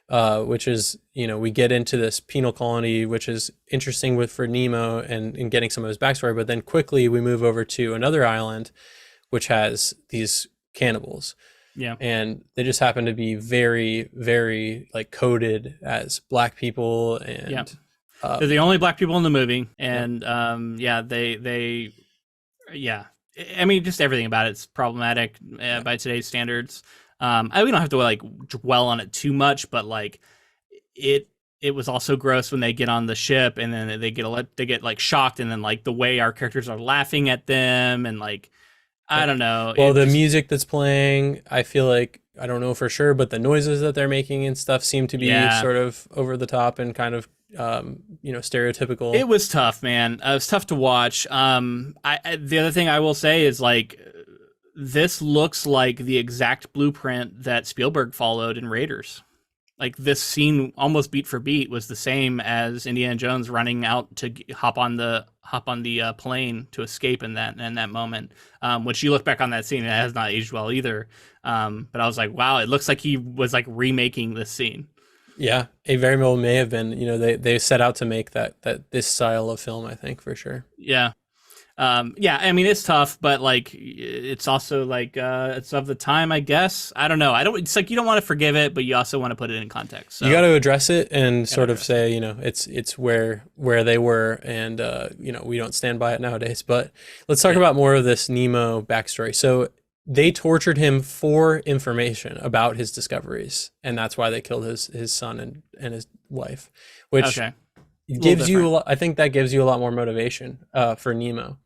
which is, we get into this penal colony, which is interesting for Nemo and getting some of his backstory, but then quickly we move over to another island, which has these cannibals. Yeah. And they just happen to be very, very like coded as black people. And They're the only black people in the movie, and yeah, yeah. I mean, just everything about it's problematic by today's standards. We don't have to like dwell on it too much, but like it was also gross when they get on the ship and then they get like shocked, and then like the way our characters are laughing at them, and like I don't know. Well, the music that's playing, I feel like, I don't know for sure, but the noises that they're making and stuff seem to be sort of over the top and kind of, stereotypical. It was tough, man. It was tough to watch. The other thing I will say is like, this looks like the exact blueprint that Spielberg followed in Raiders. Like this scene, almost beat for beat, was the same as Indiana Jones running out to hop on the plane to escape in that moment. Which you look back on that scene, it has not aged well either. But I was like, wow, it looks like he was like remaking this scene. Yeah, it very well may have been. They set out to make that this style of film, I think, for sure. Yeah. Yeah, I mean, it's tough, but like, it's also like, it's of the time, I guess. I don't know. It's like, you don't want to forgive it, but you also want to put it in context. So. You got to address it and sort of say, it's where they were, and, we don't stand by it nowadays. But let's talk about more of this Nemo backstory. So they tortured him for information about his discoveries, and that's why they killed his son and his wife, which gives you, I think that gives you a lot more motivation for Nemo.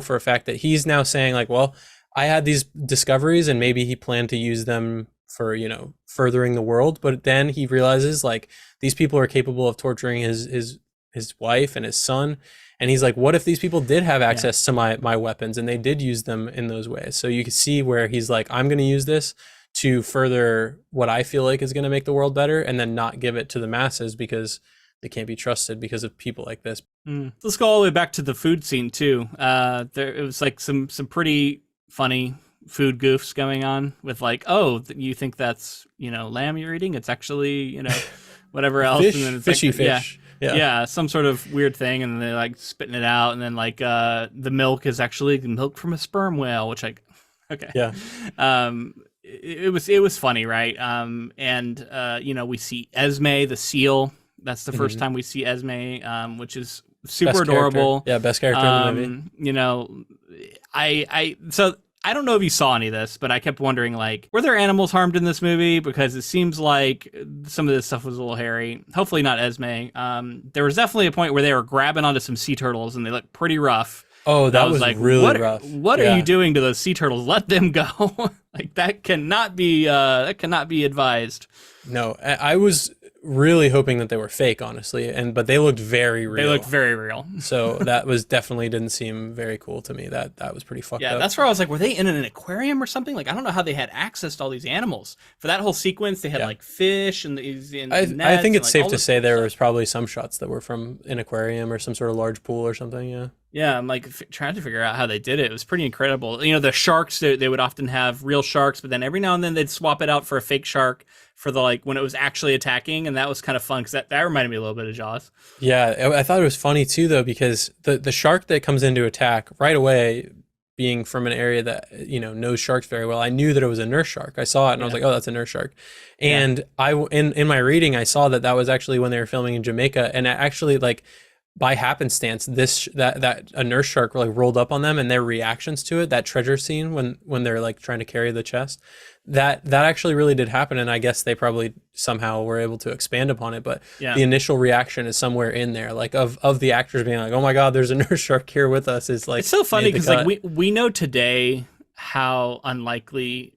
For a fact that he's now saying like, well, I had these discoveries and maybe he planned to use them for, furthering the world. But then he realizes like these people are capable of torturing his wife and his son. And he's like, what if these people did have access to my weapons and they did use them in those ways? So you can see where he's like, I'm going to use this to further what I feel like is going to make the world better, and then not give it to the masses because they can't be trusted because of people like this. Let's go all the way back to the food scene too. It was like some pretty funny food goofs going on with like, oh, you think that's lamb you're eating? It's actually whatever else. Fish, and then it's fishy like, fish. Yeah, some sort of weird thing, and then they're like spitting it out, and then like the milk is actually milk from a sperm whale, which it was funny, right? We see Esme the seal. That's the first time we see Esme, which is super adorable. Yeah, best character in the movie. So I don't know if you saw any of this, but I kept wondering, like, were there animals harmed in this movie? Because it seems like some of this stuff was a little hairy. Hopefully not Esme. There was definitely a point where they were grabbing onto some sea turtles, and they looked pretty rough. Oh, that was like, really rough. What are you doing to those sea turtles? Let them go. Like, that cannot be advised. No, I was really hoping that they were fake, honestly, but they looked very real. They looked very real. So that was definitely didn't seem very cool to me. That was pretty fucked up. Yeah, that's where I was like, were they in an aquarium or something? Like, I don't know how they had access to all these animals. For that whole sequence, they had like fish and these nets. I think it's and, safe to say there was probably some shots that were from an aquarium or some sort of large pool or something. Yeah. Yeah, I'm like trying to figure out how they did it. It was pretty incredible. The sharks, they would often have real sharks, but then every now and then they'd swap it out for a fake shark for the like when it was actually attacking, and that was kind of fun because that reminded me a little bit of Jaws. Yeah, I thought it was funny too though, because the shark that comes in to attack right away, being from an area that knows sharks very well, I knew that it was a nurse shark. I saw it and I was like, oh, that's a nurse shark. And in my reading, I saw that was actually when they were filming in Jamaica, and actually like, by happenstance, that a nurse shark really rolled up on them, and their reactions to it, that treasure scene when they're like trying to carry the chest, that actually really did happen. And I guess they probably somehow were able to expand upon it, but the initial reaction is somewhere in there, like of the actors being like, oh my god, there's a nurse shark here with us. It's like, it's so funny because like we know today how unlikely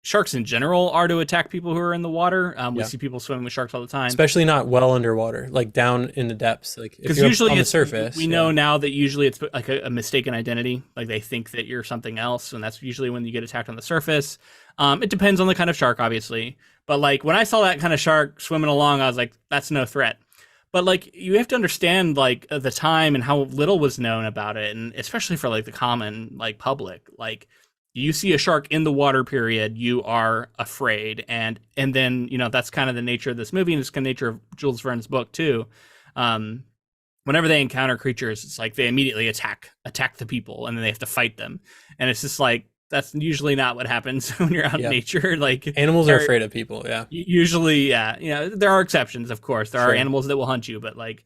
sharks in general are to attack people who are in the water. We see people swimming with sharks all the time, especially not well underwater, like down in the depths. Like because usually on the surface, we know now that usually it's like a mistaken identity. Like they think that you're something else, and that's usually when you get attacked on the surface. It depends on the kind of shark, obviously. But like when I saw that kind of shark swimming along, I was like, that's no threat. But like you have to understand like the time and how little was known about it, and especially for like the common like public, like. You see a shark in the water, period, you are afraid. And then, that's kind of the nature of this movie, and it's kind of the nature of Jules Verne's book too. Whenever they encounter creatures, it's like they immediately attack the people, and then they have to fight them. And it's just like, that's usually not what happens when you're out in Yeah. nature. Like Animals are afraid of people. Yeah. usually, yeah, you know, there are exceptions, of course. There are Sure. animals that will hunt you, but like,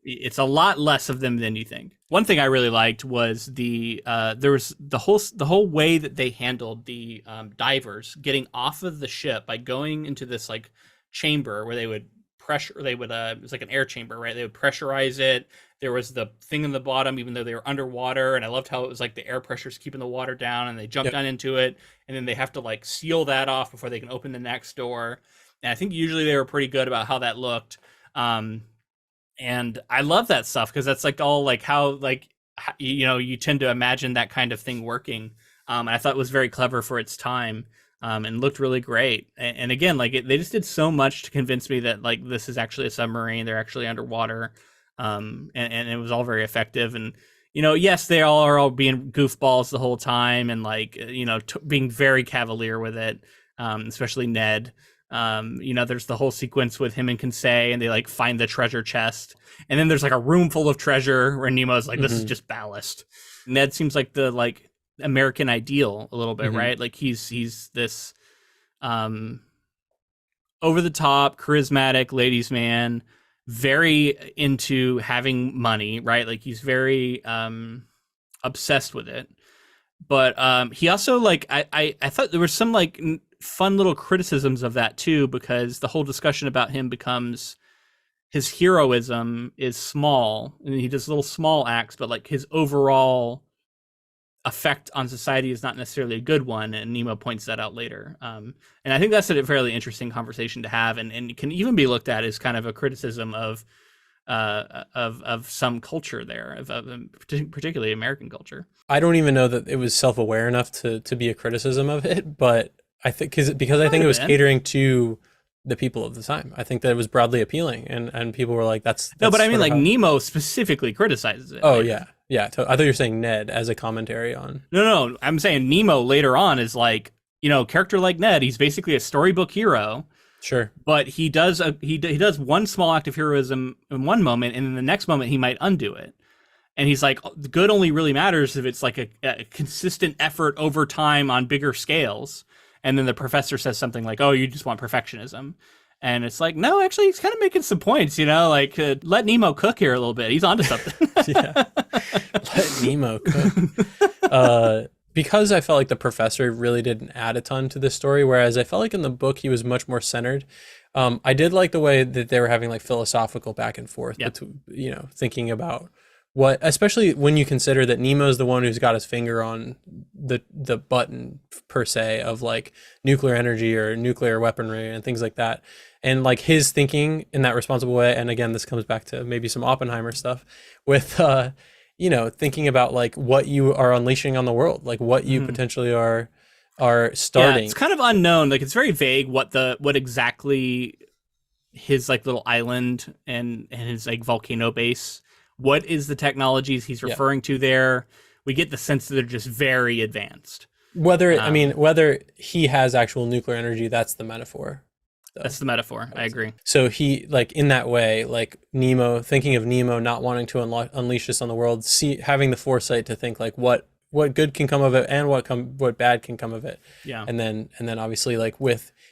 it's a lot less of them than you think. One thing I really liked was there was the whole way that they handled the divers getting off of the ship by going into this like chamber where they would it was like an air chamber, right? They would pressurize it. There was the thing in the bottom, even though they were underwater, and I loved how it was like the air pressure's keeping the water down, and they jump Yep. down into it, and then they have to like seal that off before they can open the next door. And I think usually they were pretty good about how that looked. And I love that stuff because that's like all like how like you know, you tend to imagine that kind of thing working. And I thought it was very clever for its time. And looked really great. And again, like they just did so much to convince me that like this is actually a submarine. They're actually underwater. And it was all very effective. And you know, yes, they all are all being goofballs the whole time, and like you know, being very cavalier with it. Especially Ned. You know, there's the whole sequence with him and Kinsey, and they like find the treasure chest, and then there's like a room full of treasure where Nemo's like, "This is just ballast." Ned seems like the like American ideal a little bit, right? Like he's this over the top, charismatic ladies man, very into having money, right? Like he's very obsessed with it. But he also like I thought there was some like fun little criticisms of that too, because the whole discussion about him becomes his heroism is small and he does little small acts, but like his overall effect on society is not necessarily a good one, and Nemo points that out later. And I think that's a fairly interesting conversation to have, and can even be looked at as kind of a criticism of some culture there, particularly American culture. I don't even know that it was self-aware enough to be a criticism of it, but I think because I think it was catering to the people of the time. I think that it was broadly appealing, and people were like, "That's no." But I mean, like how... Nemo specifically criticizes it. Oh later. yeah, yeah. I thought you were saying Ned as a commentary on. No. I'm saying Nemo later on is like, you know, character like Ned. He's basically a storybook hero. Sure. But he does he does one small act of heroism in one moment, and in the next moment he might undo it. And he's like, the good only really matters if it's like a consistent effort over time on bigger scales. And then the professor says something like, "Oh, you just want perfectionism." And it's like, no, actually, he's kind of making some points, you know, like let Nemo cook here a little bit. He's onto something. Yeah. Let Nemo cook. Because I felt like the professor really didn't add a ton to this story, whereas I felt like in the book he was much more centered. I did like the way that they were having like philosophical back and forth, you know, thinking about what, especially when you consider that Nemo's the one who's got his finger on the button per se of like nuclear energy or nuclear weaponry and things like that. And like his thinking in that responsible way. And again, this comes back to maybe some Oppenheimer stuff with, you know, thinking about like what you are unleashing on the world, like what you potentially are starting. Yeah, it's kind of unknown. Like it's very vague what exactly his like little island and his like volcano base. What is the technologies he's referring to there? We get the sense that they're just very advanced. Whether I mean whether he has actual nuclear energy, that's the metaphor. That's the metaphor. I agree. So he, like in that way, like Nemo, thinking of Nemo not wanting to unleash this on the world, having the foresight to think like what good can come of it and what bad can come of it. Yeah. And then obviously like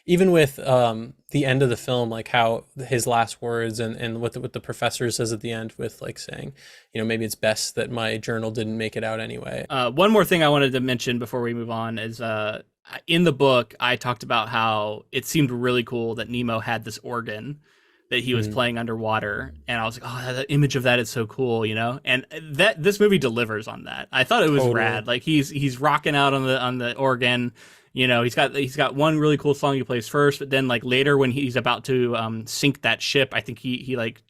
even with the end of the film, like how his last words and what the professor says at the end with like saying, you know, maybe it's best that my journal didn't make it out anyway. One more thing I wanted to mention before we move on is in the book, I talked about how it seemed really cool that Nemo had this organ that he was playing underwater, and I was like, oh, the image of that is so cool, you know. And this movie delivers on that. I thought it was rad. Like he's rocking out on the organ. You know, he's got one really cool song he plays first, but then like later when he's about to sink that ship, I think he like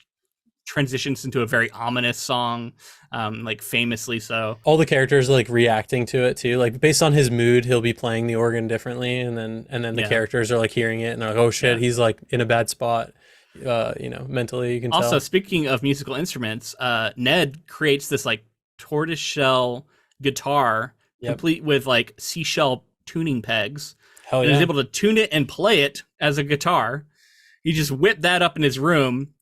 transitions into a very ominous song, like famously so. All the characters are like reacting to it too, like based on his mood he'll be playing the organ differently, and then the characters are like hearing it and they're like, oh shit, he's like in a bad spot, you know, mentally, you can tell. Also, speaking of musical instruments, Ned creates this like tortoiseshell guitar complete with like seashell tuning pegs. Hell yeah. And he's able to tune it and play it as a guitar. He just whipped that up in his room.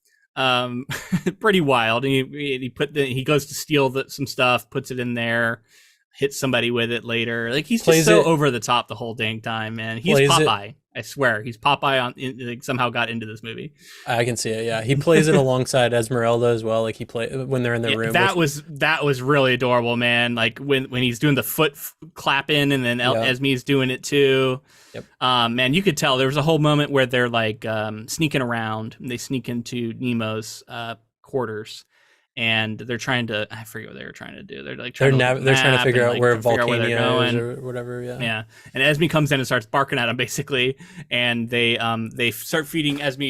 Pretty wild. And he goes to steal some stuff, puts it in there. hit somebody with it later. Like he's Plays just so it- over the top the whole dang time, man. He's Plays it- Popeye. I swear, he's Popeye like, somehow got into this movie. I can see it. Yeah, he plays it alongside Esmeralda as well. Like he play when they're in their room. That was really adorable, man. Like when he's doing the foot clapping, and then Esme's doing it too. Yep. Man, you could tell there was a whole moment where they're like sneaking around. And they sneak into Nemo's quarters, and they're trying to, I forget what they were trying to do. They're like they're trying to figure out where Volcania is or whatever. Yeah. And Esme comes in and starts barking at him basically, and they start feeding Esme,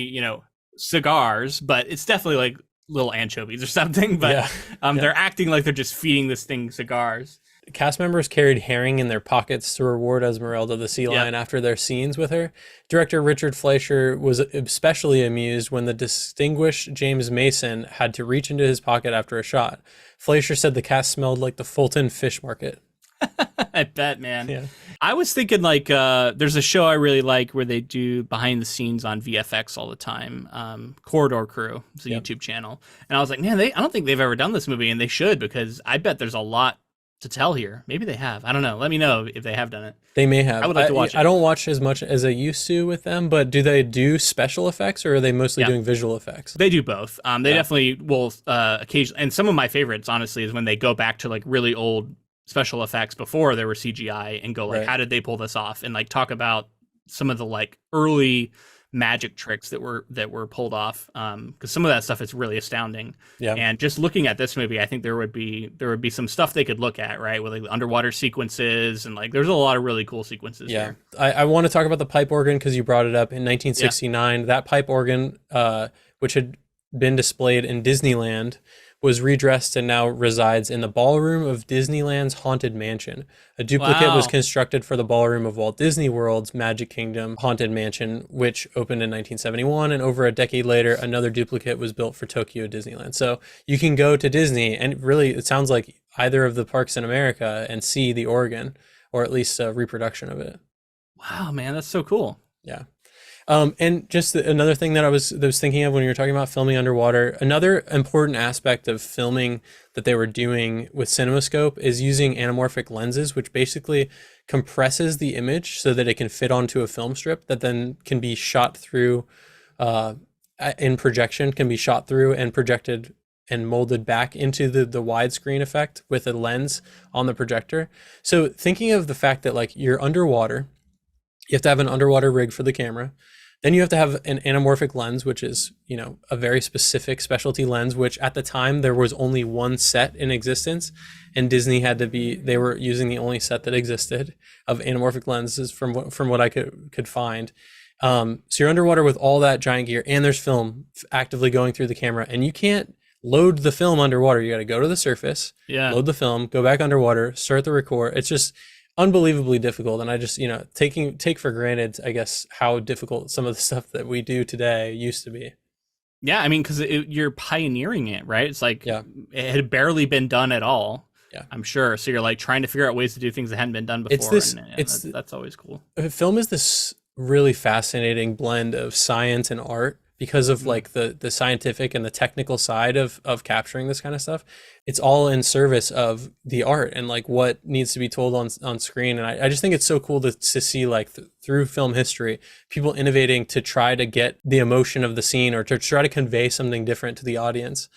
cigars, but it's definitely like little anchovies or something. But they're acting like they're just feeding this thing cigars. Cast members carried herring in their pockets to reward Esmeralda the sea lion after their scenes with her. Director Richard Fleischer was especially amused when the distinguished James Mason had to reach into his pocket after a shot. Fleischer said the cast smelled like the Fulton fish market. I bet, man. Yeah. I was thinking like there's a show I really like where they do behind the scenes on VFX all the time. Corridor Crew. It's a YouTube channel. And I was like, man, I don't think they've ever done this movie, and they should, because I bet there's a lot to tell here. Maybe they have. I don't know. Let me know if they have done it. They may have. I would like to watch it. I don't watch as much as I used to with them, but do they do special effects, or are they mostly doing visual effects? They do both. They definitely will occasionally. And some of my favorites, honestly, is when they go back to like really old special effects before there were CGI and go like, how did they pull this off? And like talk about some of the like early magic tricks that were pulled off, because some of that stuff is really astounding. And just looking at this movie, I think there would be some stuff they could look at, right, with like underwater sequences, and like there's a lot of really cool sequences here. I want to talk about the pipe organ because you brought it up. In 1969 that pipe organ, which had been displayed in Disneyland, was redressed and now resides in the ballroom of Disneyland's Haunted Mansion. A duplicate was constructed for the ballroom of Walt Disney World's Magic Kingdom Haunted Mansion, which opened in 1971, and over a decade later, another duplicate was built for Tokyo Disneyland. So you can go to Disney, and really, it sounds like either of the parks in America, and see the organ, or at least a reproduction of it. Wow, man, that's so cool. Yeah. And just another thing that I was thinking of when you were talking about filming underwater, another important aspect of filming that they were doing with CinemaScope is using anamorphic lenses, which basically compresses the image so that it can fit onto a film strip that then can be shot through in projection, can be shot through and projected and molded back into the widescreen effect with a lens on the projector. So thinking of the fact that like you're underwater, you have to have an underwater rig for the camera. Then you have to have an anamorphic lens, which is, a very specific specialty lens, which at the time there was only one set in existence, and Disney they were using the only set that existed of anamorphic lenses from what I could find. So you're underwater with all that giant gear, and there's film actively going through the camera, and you can't load the film underwater. You got to go to the surface, load the film, go back underwater, start the record. It's just unbelievably difficult, and I just take for granted, I guess, how difficult some of the stuff that we do today used to be. Yeah, I mean, because you're pioneering it, right? It's like it had barely been done at all. Yeah, I'm sure. So you're like trying to figure out ways to do things that hadn't been done before. That's always cool. Film is this really fascinating blend of science and art, because of like the scientific and the technical side of capturing this kind of stuff. It's all in service of the art and like what needs to be told on screen. And I just think it's so cool to see like through film history, people innovating to try to get the emotion of the scene or to try to convey something different to the audience,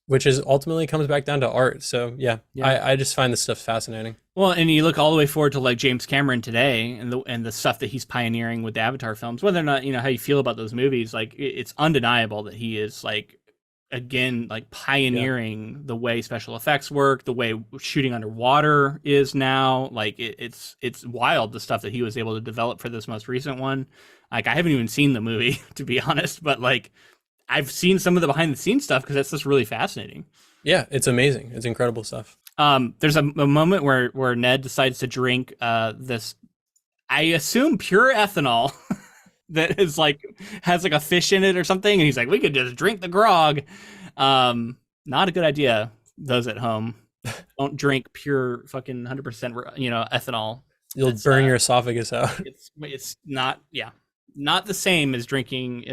which is ultimately comes back down to art. So I just find this stuff fascinating. Well, and you look all the way forward to like James Cameron today and the stuff that he's pioneering with the Avatar films, whether or not, how you feel about those movies, like it's undeniable that he is like, again, like pioneering the way special effects work, the way shooting underwater is now. Like it's wild, the stuff that he was able to develop for this most recent one. Like I haven't even seen the movie, to be honest, but like I've seen some of the behind the scenes stuff because that's just really fascinating. Yeah, it's amazing. It's incredible stuff. There's a moment where Ned decides to drink this, I assume, pure ethanol that is like has like a fish in it or something, and he's like, we could just drink the grog. Not a good idea. Those at home, don't drink pure fucking 100% ethanol. You'll burn your esophagus out. It's not the same as drinking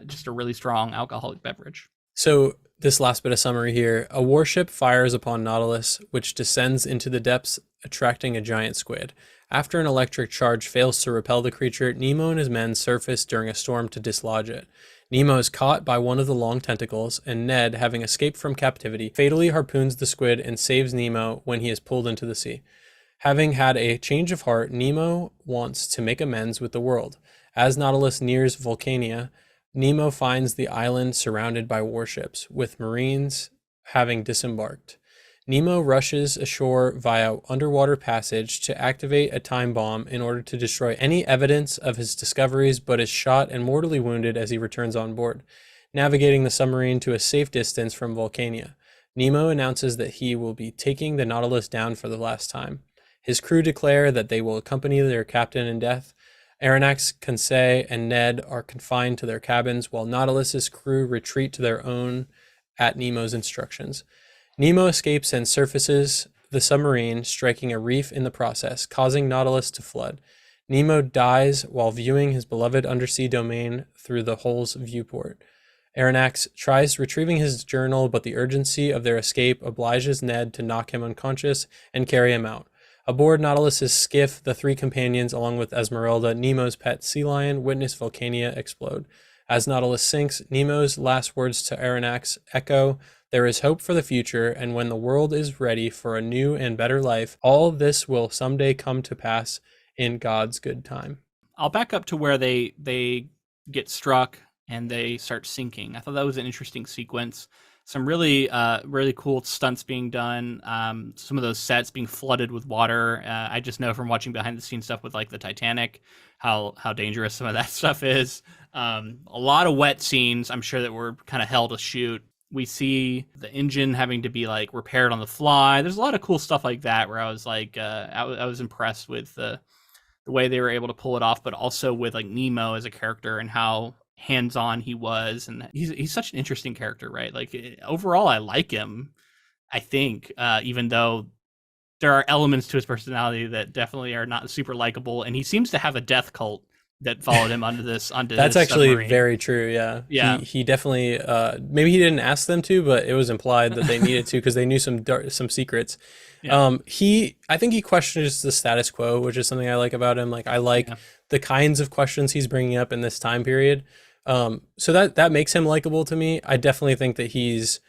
just a really strong alcoholic beverage. So this last bit of summary here. A warship fires upon Nautilus, which descends into the depths, attracting a giant squid. After an electric charge fails to repel the creature, Nemo and his men surface during a storm to dislodge it. Nemo is caught by one of the long tentacles, and Ned, having escaped from captivity, fatally harpoons the squid and saves Nemo when he is pulled into the sea. Having had a change of heart, Nemo wants to make amends with the world. As Nautilus nears Vulcania, Nemo finds the island surrounded by warships, with Marines having disembarked. Nemo rushes ashore via underwater passage to activate a time bomb in order to destroy any evidence of his discoveries, but is shot and mortally wounded as he returns on board, navigating the submarine to a safe distance from Vulcania. Nemo announces that he will be taking the Nautilus down for the last time. His crew declare that they will accompany their captain in death. Aronnax, Conseil, and Ned are confined to their cabins, while Nautilus's crew retreat to their own at Nemo's instructions. Nemo escapes and surfaces the submarine, striking a reef in the process, causing Nautilus to flood. Nemo dies while viewing his beloved undersea domain through the hull's viewport. Aronnax tries retrieving his journal, but the urgency of their escape obliges Ned to knock him unconscious and carry him out. Aboard Nautilus's skiff, the three companions, along with Esmeralda, Nemo's pet sea lion, witness Vulcania explode. As Nautilus sinks, Nemo's last words to Aronnax echo, "There is hope for the future, and when the world is ready for a new and better life, all this will someday come to pass in God's good time." I'll back up to where they get struck and they start sinking. I thought that was an interesting sequence. Some really cool stunts being done. Some of those sets being flooded with water. I just know from watching behind the scenes stuff with like the Titanic, how dangerous some of that stuff is. A lot of wet scenes, I'm sure, that were kind of hell to shoot. We see the engine having to be like repaired on the fly. There's a lot of cool stuff like that where I was like, I was impressed with the way they were able to pull it off, but also with like Nemo as a character and how hands-on he was, and he's such an interesting character, right? Like overall I like him, I think, even though there are elements to his personality that definitely are not super likable, and he seems to have a death cult that followed him onto That's this actually submarine. very true. Yeah. He definitely maybe he didn't ask them to, but it was implied that they needed to because they knew some secrets. Yeah. I think he questions the status quo, which is something I like about him. Like I like the kinds of questions he's bringing up in this time period. So that makes him likable to me. I definitely think that he's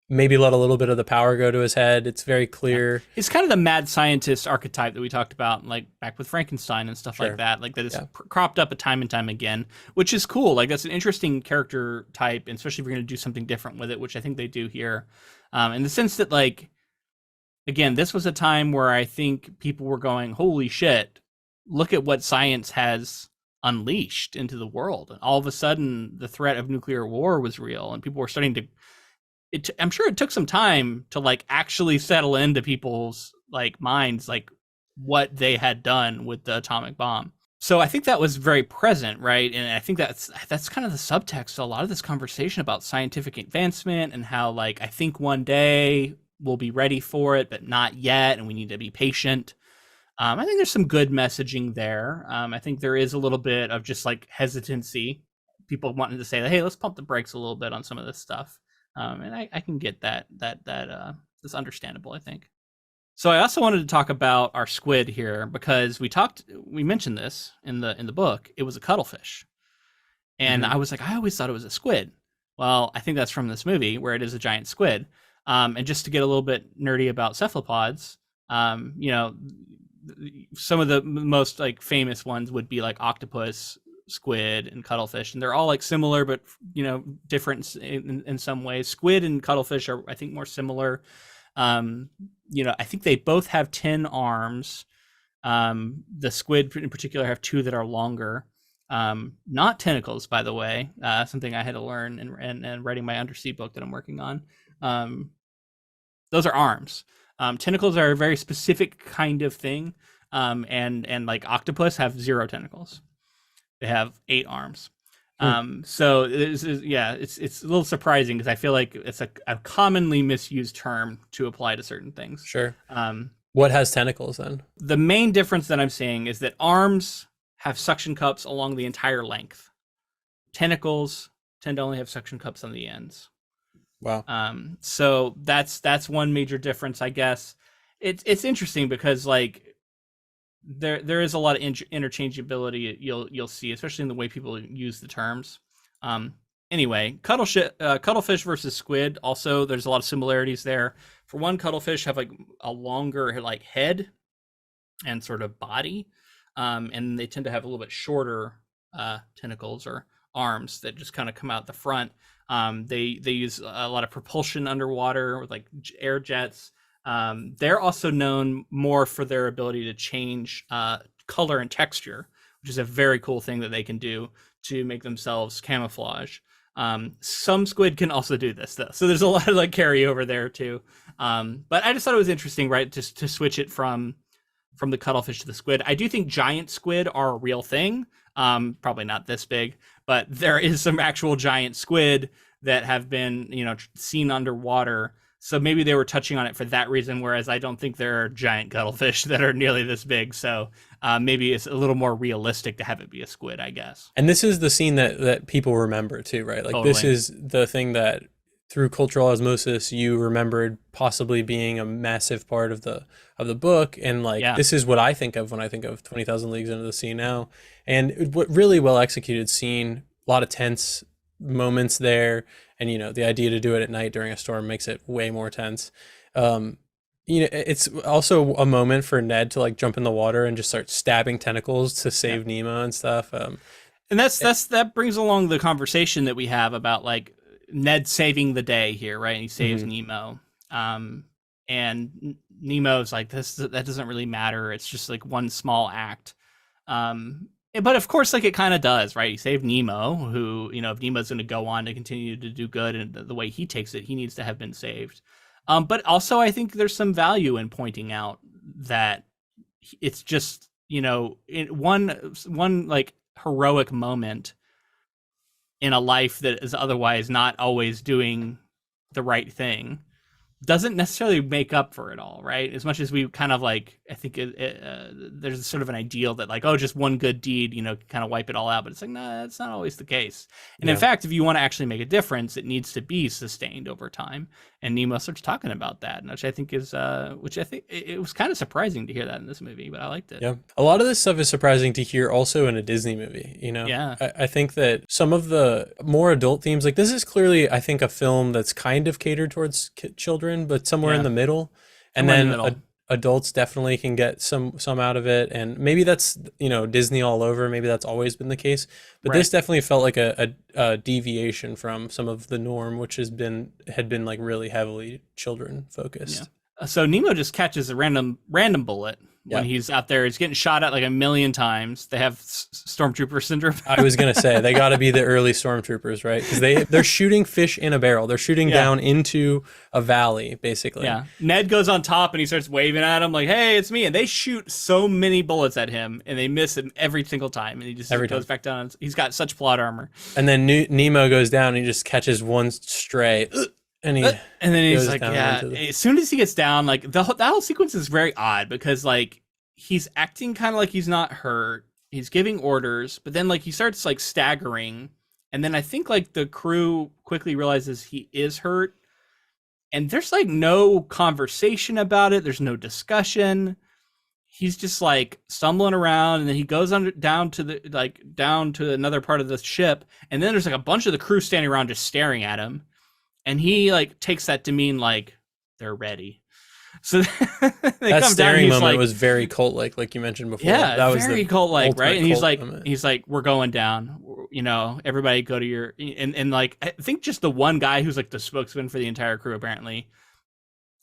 maybe let a little bit of the power go to his head. It's very clear. He's kind of the mad scientist archetype that we talked about, like back with Frankenstein and stuff like that. Like that is cropped up time and time again, which is cool. Like that's an interesting character type, and especially if you're going to do something different with it, which I think they do here. In the sense that, like, again, this was a time where I think people were going, "Holy shit! Look at what science has unleashed into the world." And all of a sudden, the threat of nuclear war was real, and people were starting to. I'm sure it took some time to like actually settle into people's like minds, like what they had done with the atomic bomb. So I think that was very present, right? And I think that's kind of the subtext to a lot of this conversation about scientific advancement and how, like, I think one day we'll be ready for it, but not yet, and we need to be patient. I think there's some good messaging there. I think there is a little bit of just like hesitancy, people wanting to say that, hey, let's pump the brakes a little bit on some of this stuff. And I can get that is understandable, I think. So I also wanted to talk about our squid here because we mentioned this in the book. It was a cuttlefish, and I was like, I always thought it was a squid. Well, I think that's from this movie where it is a giant squid. And just to get a little bit nerdy about cephalopods, you know, some of the most like famous ones would be like octopus, squid, and cuttlefish, and they're all like similar but, you know, different in some ways. Squid and cuttlefish are, I think, more similar. You know, I think they both have 10 arms. The squid in particular have 2 that are longer, not tentacles, by the way. Something I had to learn in writing my undersea book that I'm working on. Those are arms. Tentacles are a very specific kind of thing, and like octopus have 0 tentacles. They have 8 arms. So it's a little surprising because I feel like it's a commonly misused term to apply to certain things. Sure. What has tentacles then? The main difference that I'm seeing is that arms have suction cups along the entire length. Tentacles tend to only have suction cups on the ends. Wow. So that's one major difference, I guess. It's interesting because like there is a lot of interchangeability you'll see, especially in the way people use the terms. Um, anyway, cuttlefish versus squid. Also, there's a lot of similarities there. For one, cuttlefish have like a longer like head and sort of body, and they tend to have a little bit shorter tentacles or arms that just kind of come out the front. They use a lot of propulsion underwater with like air jets. They're also known more for their ability to change color and texture, which is a very cool thing that they can do to make themselves camouflage. Some squid can also do this though, so there's a lot of like carryover there too. But I just thought it was interesting, right, just to switch it from the cuttlefish to the squid. I do think giant squid are a real thing. Probably not this big, but there is some actual giant squid that have been, seen underwater. So maybe they were touching on it for that reason, whereas I don't think there are giant cuttlefish that are nearly this big. So maybe it's a little more realistic to have it be a squid, I guess. And this is the scene that people remember too, right? Like Totally. this is the thing that through cultural osmosis you remembered possibly being a massive part of the book. And like this is what I think of when I think of 20,000 Leagues Under the Sea now. And what really well executed scene, a lot of tense moments there, and the idea to do it at night during a storm makes it way more tense. It's also a moment for Ned to like jump in the water and just start stabbing tentacles to save Nemo and stuff. And that brings along the conversation that we have about like Ned saving the day here, right? And he saves Nemo. And Nemo's like, that doesn't really matter. It's just like one small act. But of course, like it kind of does, right? He saved Nemo, who, if Nemo's going to go on to continue to do good and the way he takes it, he needs to have been saved. But also, I think there's some value in pointing out that it's just, in one like heroic moment in a life that is otherwise not always doing the right thing doesn't necessarily make up for it all, right? As much as we kind of like, I think there's sort of an ideal that like, oh, just one good deed, kind of wipe it all out. But it's like, no, that's not always the case. And in fact, if you want to actually make a difference, it needs to be sustained over time. And Nemo starts talking about that, which I think it was kind of surprising to hear that in this movie, but I liked it. Yeah. A lot of this stuff is surprising to hear also in a Disney movie, Yeah. I think that some of the more adult themes, like this is clearly, I think, a film that's kind of catered towards children, but somewhere in the middle. And then adults definitely can get some out of it. And maybe that's, Disney all over. Maybe that's always been the case. But this definitely felt like a deviation from some of the norm, which had been like really heavily children focused. Yeah. So Nemo just catches a random bullet when he's out there. He's getting shot at like a million times. They have stormtrooper syndrome. I was gonna say they got to be the early stormtroopers, right? Because they're shooting fish in a barrel. They're shooting down into a valley, basically. Yeah. Ned goes on top and he starts waving at him like, "Hey, it's me!" And they shoot so many bullets at him, and they miss him every single time. And he just goes back down. He's got such plot armor. And then Nemo goes down and he just catches one stray. And then he's like, as soon as he gets down, like that whole sequence is very odd because like he's acting kind of like he's not hurt. He's giving orders, but then like he starts like staggering. And then I think like the crew quickly realizes he is hurt. And there's like no conversation about it. There's no discussion. He's just like stumbling around, and then he goes down to another part of the ship. And then there's like a bunch of the crew standing around just staring at him. And he like takes that to mean like they're ready. So that staring moment was very cult-like, like you mentioned before. Yeah, that was very cult-like, right? And he's like, we're going down. Everybody go to your and like I think just the one guy who's like the spokesman for the entire crew apparently.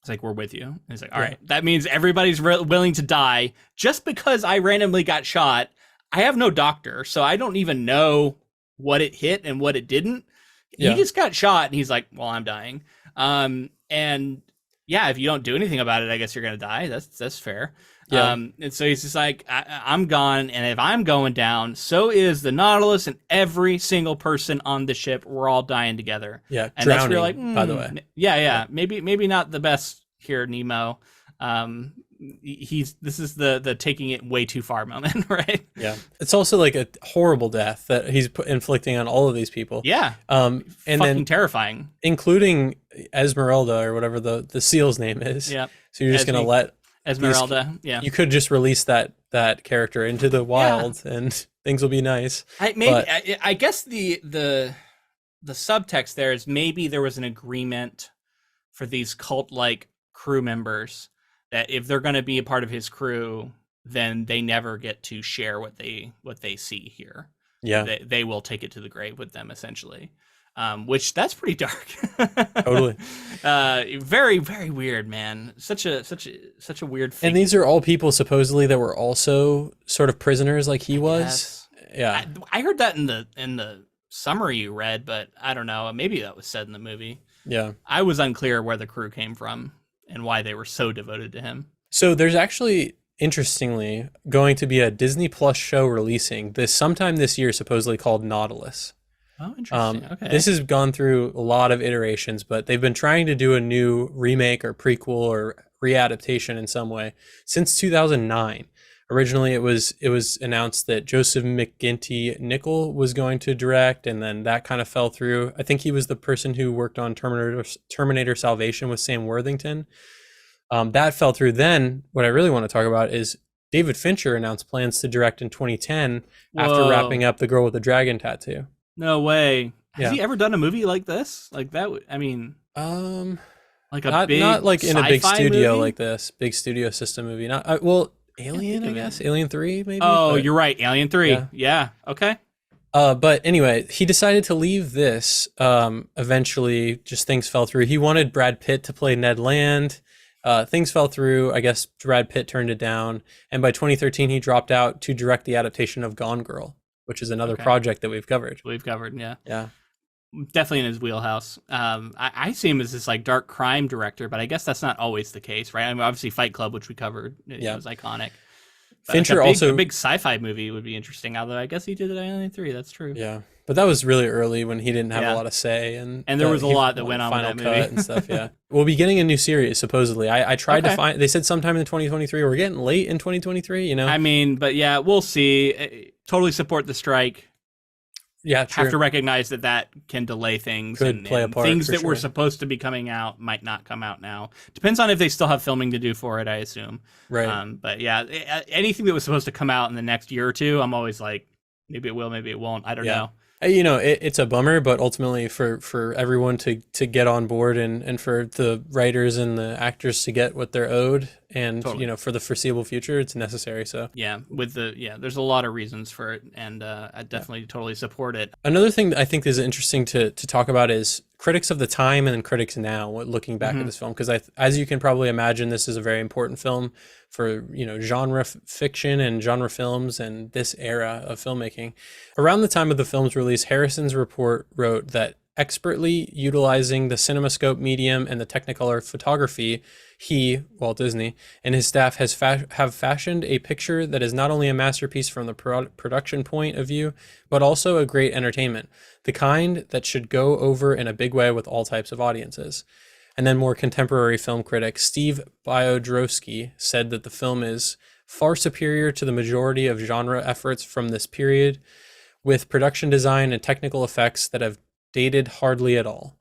It's like, we're with you. And he's like, all right, that means everybody's willing to die just because I randomly got shot. I have no doctor, so I don't even know what it hit and what it didn't. He just got shot, and he's like, well, I'm dying. And yeah, if you don't do anything about it, I guess you're going to die. That's fair. Yeah. And so he's just like, I'm gone. And if I'm going down, so is the Nautilus and every single person on the ship. We're all dying together. Yeah. And drowning, that's where like, by the way. Yeah. Maybe not the best here, Nemo. this is the taking it way too far moment, right? Yeah. It's also like a horrible death that he's inflicting on all of these people. Yeah. And Fucking then terrifying. including Esmeralda or whatever the seal's name is. Yeah. So you're just going to let Esmeralda. Yeah. You could just release that character into the wild and things will be nice. I guess the subtext there is maybe there was an agreement for these cult-like crew members that if they're going to be a part of his crew, then they never get to share what they see here. Yeah, they will take it to the grave with them, essentially. Which that's pretty dark. Totally. Very, very weird, man. Such a weird thing. And these are all people supposedly that were also sort of prisoners like he was. Yeah. I heard that in the summary you read, but I don't know. Maybe that was said in the movie. Yeah. I was unclear where the crew came from and why they were so devoted to him. So there's actually, interestingly, going to be a Disney Plus show releasing sometime this year, supposedly called Nautilus. Oh, interesting. Okay. This has gone through a lot of iterations, but they've been trying to do a new remake or prequel or readaptation in some way since 2009. Originally, it was announced that Joseph McGinty Nicol was going to direct, and then that kind of fell through. I think he was the person who worked on Terminator Salvation with Sam Worthington. That fell through. Then, what I really want to talk about is David Fincher announced plans to direct in 2010 after wrapping up The Girl with the Dragon Tattoo. No way. Has he ever done a movie like this? Like that? I mean, like not like in a big studio movie? like this, big studio system movie. Not Alien, I guess. Alien 3, maybe. Oh, you're right. Alien 3. Yeah. Okay. But anyway, he decided to leave this. Eventually, just things fell through. He wanted Brad Pitt to play Ned Land. Things fell through. I guess Brad Pitt turned it down. And by 2013, he dropped out to direct the adaptation of Gone Girl, which is another project that we've covered. Yeah. Yeah. Definitely in his wheelhouse. I see him as this like dark crime director, but I guess that's not always the case, right? I mean, obviously Fight Club, which we covered, it was iconic. But Fincher a big sci-fi movie would be interesting, although I guess he did it in Alien 3, that's true. Yeah. But that was really early when he didn't have a lot of say, and there was a lot that went on with that movie and stuff. Yeah, we'll be getting a new series supposedly. I tried to find. They said sometime in 2023. We're getting late in 2023. You know. I mean, but yeah, we'll see. Totally support the strike. Yeah, true. Have to recognize that can delay things. Could play a part. Things that were supposed to be coming out might not come out now. Depends on if they still have filming to do for it, I assume. Right. But yeah, anything that was supposed to come out in the next year or two, I'm always like, maybe it will, maybe it won't. I don't know. You know, it's a bummer, but ultimately for everyone to get on board and for the writers and the actors to get what they're owed, and you know, for the foreseeable future, it's necessary. So there's a lot of reasons for it, and I definitely totally support it. Another thing that I think is interesting to talk about is critics of the time and then critics now looking back at this film, because as you can probably imagine, this is a very important film for, you know, genre fiction and genre films and this era of filmmaking. Around the time of the film's release, Harrison's report wrote that expertly utilizing the CinemaScope medium and the Technicolor photography, he, Walt Disney, and his staff have fashioned a picture that is not only a masterpiece from the production point of view, but also a great entertainment, the kind that should go over in a big way with all types of audiences. And then more contemporary film critic Steve Biodrowski said that the film is far superior to the majority of genre efforts from this period, with production design and technical effects that have dated hardly at all.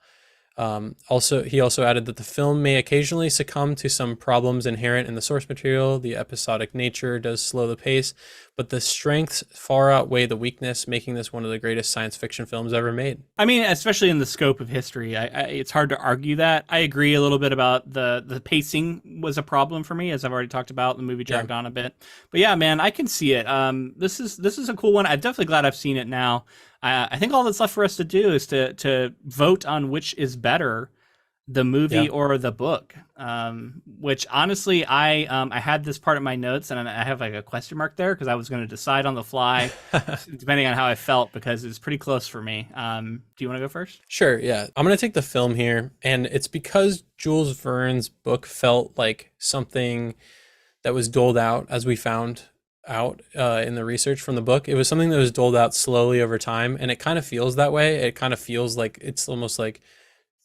He also added that the film may occasionally succumb to some problems inherent in the source material. The episodic nature does slow the pace, but the strengths far outweigh the weakness, making this one of the greatest science fiction films ever made. I mean, especially in the scope of history, it's hard to argue that. I agree a little bit about the pacing was a problem for me, as I've already talked about. The movie dragged on a bit, but yeah, man, I can see it. This is a cool one. I'm definitely glad I've seen it now. I think all that's left for us to do is to vote on which is better, the movie or the book. Which honestly, I had this part of my notes, and I have like a question mark there because I was going to decide on the fly, depending on how I felt, because it's pretty close for me. Do you want to go first? Sure. Yeah, I'm going to take the film here, and it's because Jules Verne's book felt like something that was doled out, as we found out in the research from the book. It was something that was doled out slowly over time, and it kind of feels that way. It kind of feels like it's almost like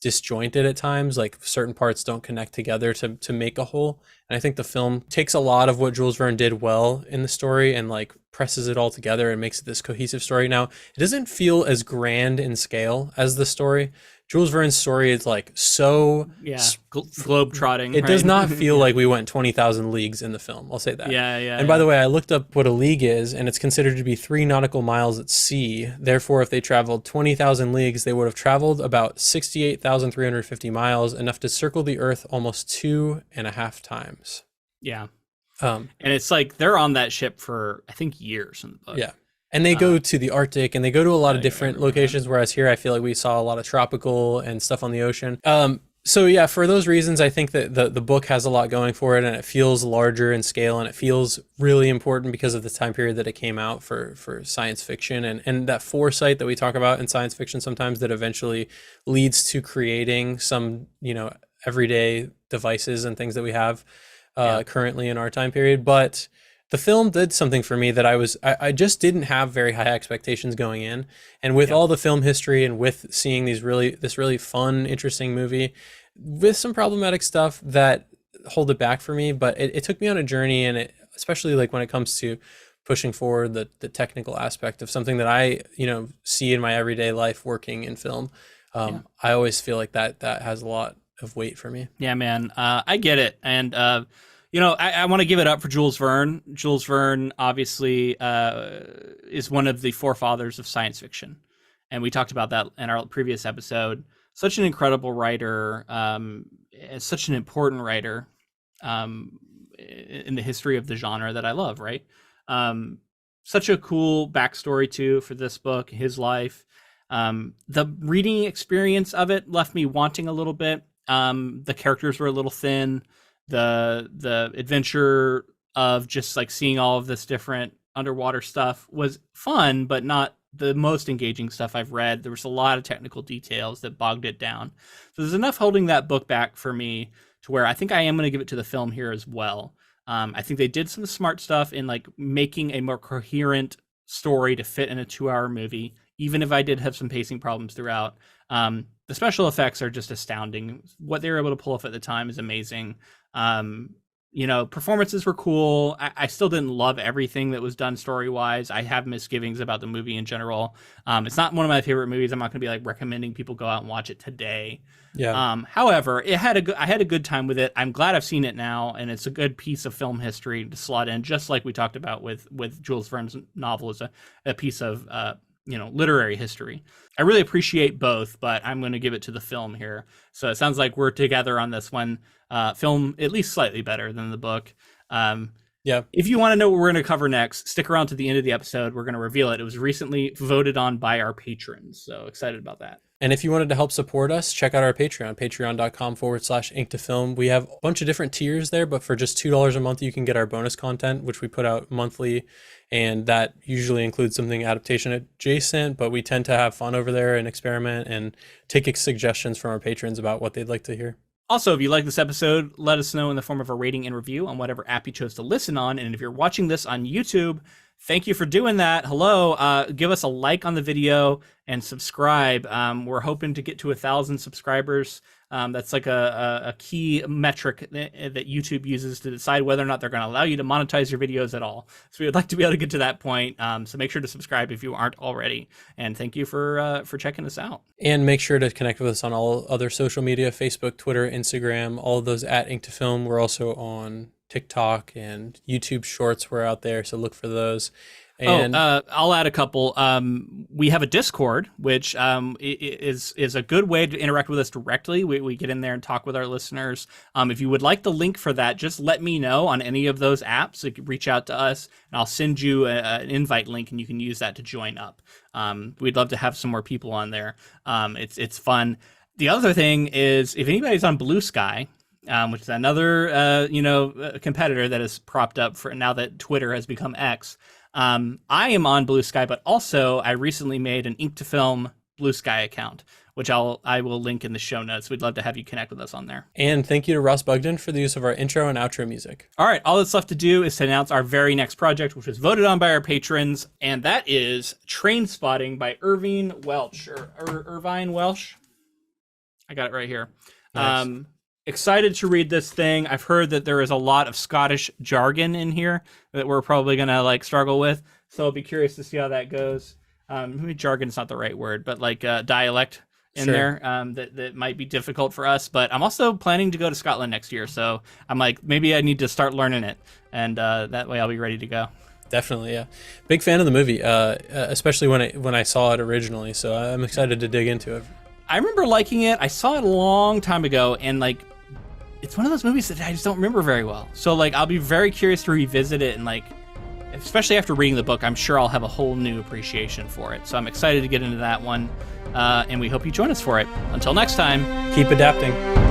disjointed at times, like certain parts don't connect together to make a whole. And I think the film takes a lot of what Jules Verne did well in the story and like presses it all together and makes it this cohesive story. Now, it doesn't feel as grand in scale as the story. Jules Verne's story is like so globe trotting. It does not feel like we went 20,000 leagues in the film. I'll say that. And by the way, I looked up what a league is, and it's considered to be 3 nautical miles at sea. Therefore, if they traveled 20,000 leagues, they would have traveled about 68,350 miles, enough to circle the Earth almost 2.5 times. Yeah. And it's like they're on that ship for, I think, years in the book. Yeah. And they go to the Arctic, and they go to a lot of different locations, whereas here I feel like we saw a lot of tropical and stuff on the ocean. So yeah, for those reasons, I think that the book has a lot going for it, and it feels larger in scale, and it feels really important because of the time period that it came out for science fiction, and that foresight that we talk about in science fiction sometimes that eventually leads to creating some, everyday devices and things that we have currently in our time period. But the film did something for me that I just didn't have very high expectations going in. And with all the film history and with seeing this really fun, interesting movie with some problematic stuff that hold it back for me, but it took me on a journey, and especially like when it comes to pushing forward the technical aspect of something that I, see in my everyday life working in film. I always feel like that has a lot of weight for me. Yeah, man. I get it. And, I want to give it up for Jules Verne. Jules Verne obviously is one of the forefathers of science fiction. And we talked about that in our previous episode. Such an incredible writer, such an important writer in the history of the genre that I love, right? Such a cool backstory, too, for this book, his life. The reading experience of it left me wanting a little bit. The characters were a little thin. The adventure of just like seeing all of this different underwater stuff was fun, but not the most engaging stuff I've read. There was a lot of technical details that bogged it down. So there's enough holding that book back for me to where I think I am going to give it to the film here as well. I think they did some smart stuff in like making a more coherent story to fit in a 2-hour movie, even if I did have some pacing problems throughout. The special effects are just astounding. What they were able to pull off at the time is amazing. Performances were cool. I still didn't love everything that was done story-wise. I have misgivings about the movie in general. It's not one of my favorite movies. I'm not going to be like recommending people go out and watch it today. Yeah. However, I had a good time with it. I'm glad I've seen it now, and it's a good piece of film history to slot in, just like we talked about with Jules Verne's novel as a piece of literary history. I really appreciate both, but I'm going to give it to the film here. So it sounds like we're together on this one. Film at least slightly better than the book. If you want to know what we're going to cover next, stick around to the end of the episode. We're going to reveal it. It was recently voted on by our patrons. So excited about that. And if you wanted to help support us, check out our Patreon, patreon.com/ink2film. We have a bunch of different tiers there, but for just $2 a month, you can get our bonus content, which we put out monthly. And that usually includes something adaptation adjacent, but we tend to have fun over there and experiment and take suggestions from our patrons about what they'd like to hear. Also, if you like this episode, let us know in the form of a rating and review on whatever app you chose to listen on. And if you're watching this on YouTube, thank you for doing that. Hello. Give us a like on the video and subscribe. We're hoping to get to 1,000 subscribers. That's like a key metric that YouTube uses to decide whether or not they're going to allow you to monetize your videos at all. So we would like to be able to get to that point. So make sure to subscribe if you aren't already. And thank you for checking us out. And make sure to connect with us on all other social media, Facebook, Twitter, Instagram, all of those at Ink2Film. We're also on TikTok and YouTube Shorts. We're out there, so look for those. And I'll add a couple. We have a Discord, which is a good way to interact with us directly. We get in there and talk with our listeners. If you would like the link for that, just let me know on any of those apps. You can reach out to us, and I'll send you an invite link, and you can use that to join up. We'd love to have some more people on there. It's fun. The other thing is, if anybody's on Blue Sky, which is another competitor that is propped up for now that Twitter has become X. I am on Blue Sky, but also I recently made an Ink2Film Blue Sky account, which I will link in the show notes. We'd love to have you connect with us on there. And thank you to Ross Bugden for the use of our intro and outro music. All right, all that's left to do is to announce our very next project, which was voted on by our patrons, and that is Train Spotting by Irvine Welsh, or Irvine Welsh. I got it right here. Nice. Excited to read this thing. I've heard that there is a lot of Scottish jargon in here that we're probably gonna like struggle with. So I'll be curious to see how that goes. Maybe jargon's not the right word, but like dialect in Sure. there that might be difficult for us. But I'm also planning to go to Scotland next year, so I'm like, maybe I need to start learning it, and that way I'll be ready to go. Definitely, yeah. Big fan of the movie, especially when I saw it originally. So I'm excited to dig into it. I remember liking it. I saw it a long time ago, and like, it's one of those movies that I just don't remember very well. So like, I'll be very curious to revisit it, and like, especially after reading the book, I'm sure I'll have a whole new appreciation for it. So I'm excited to get into that one, and we hope you join us for it. Until next time. Keep adapting.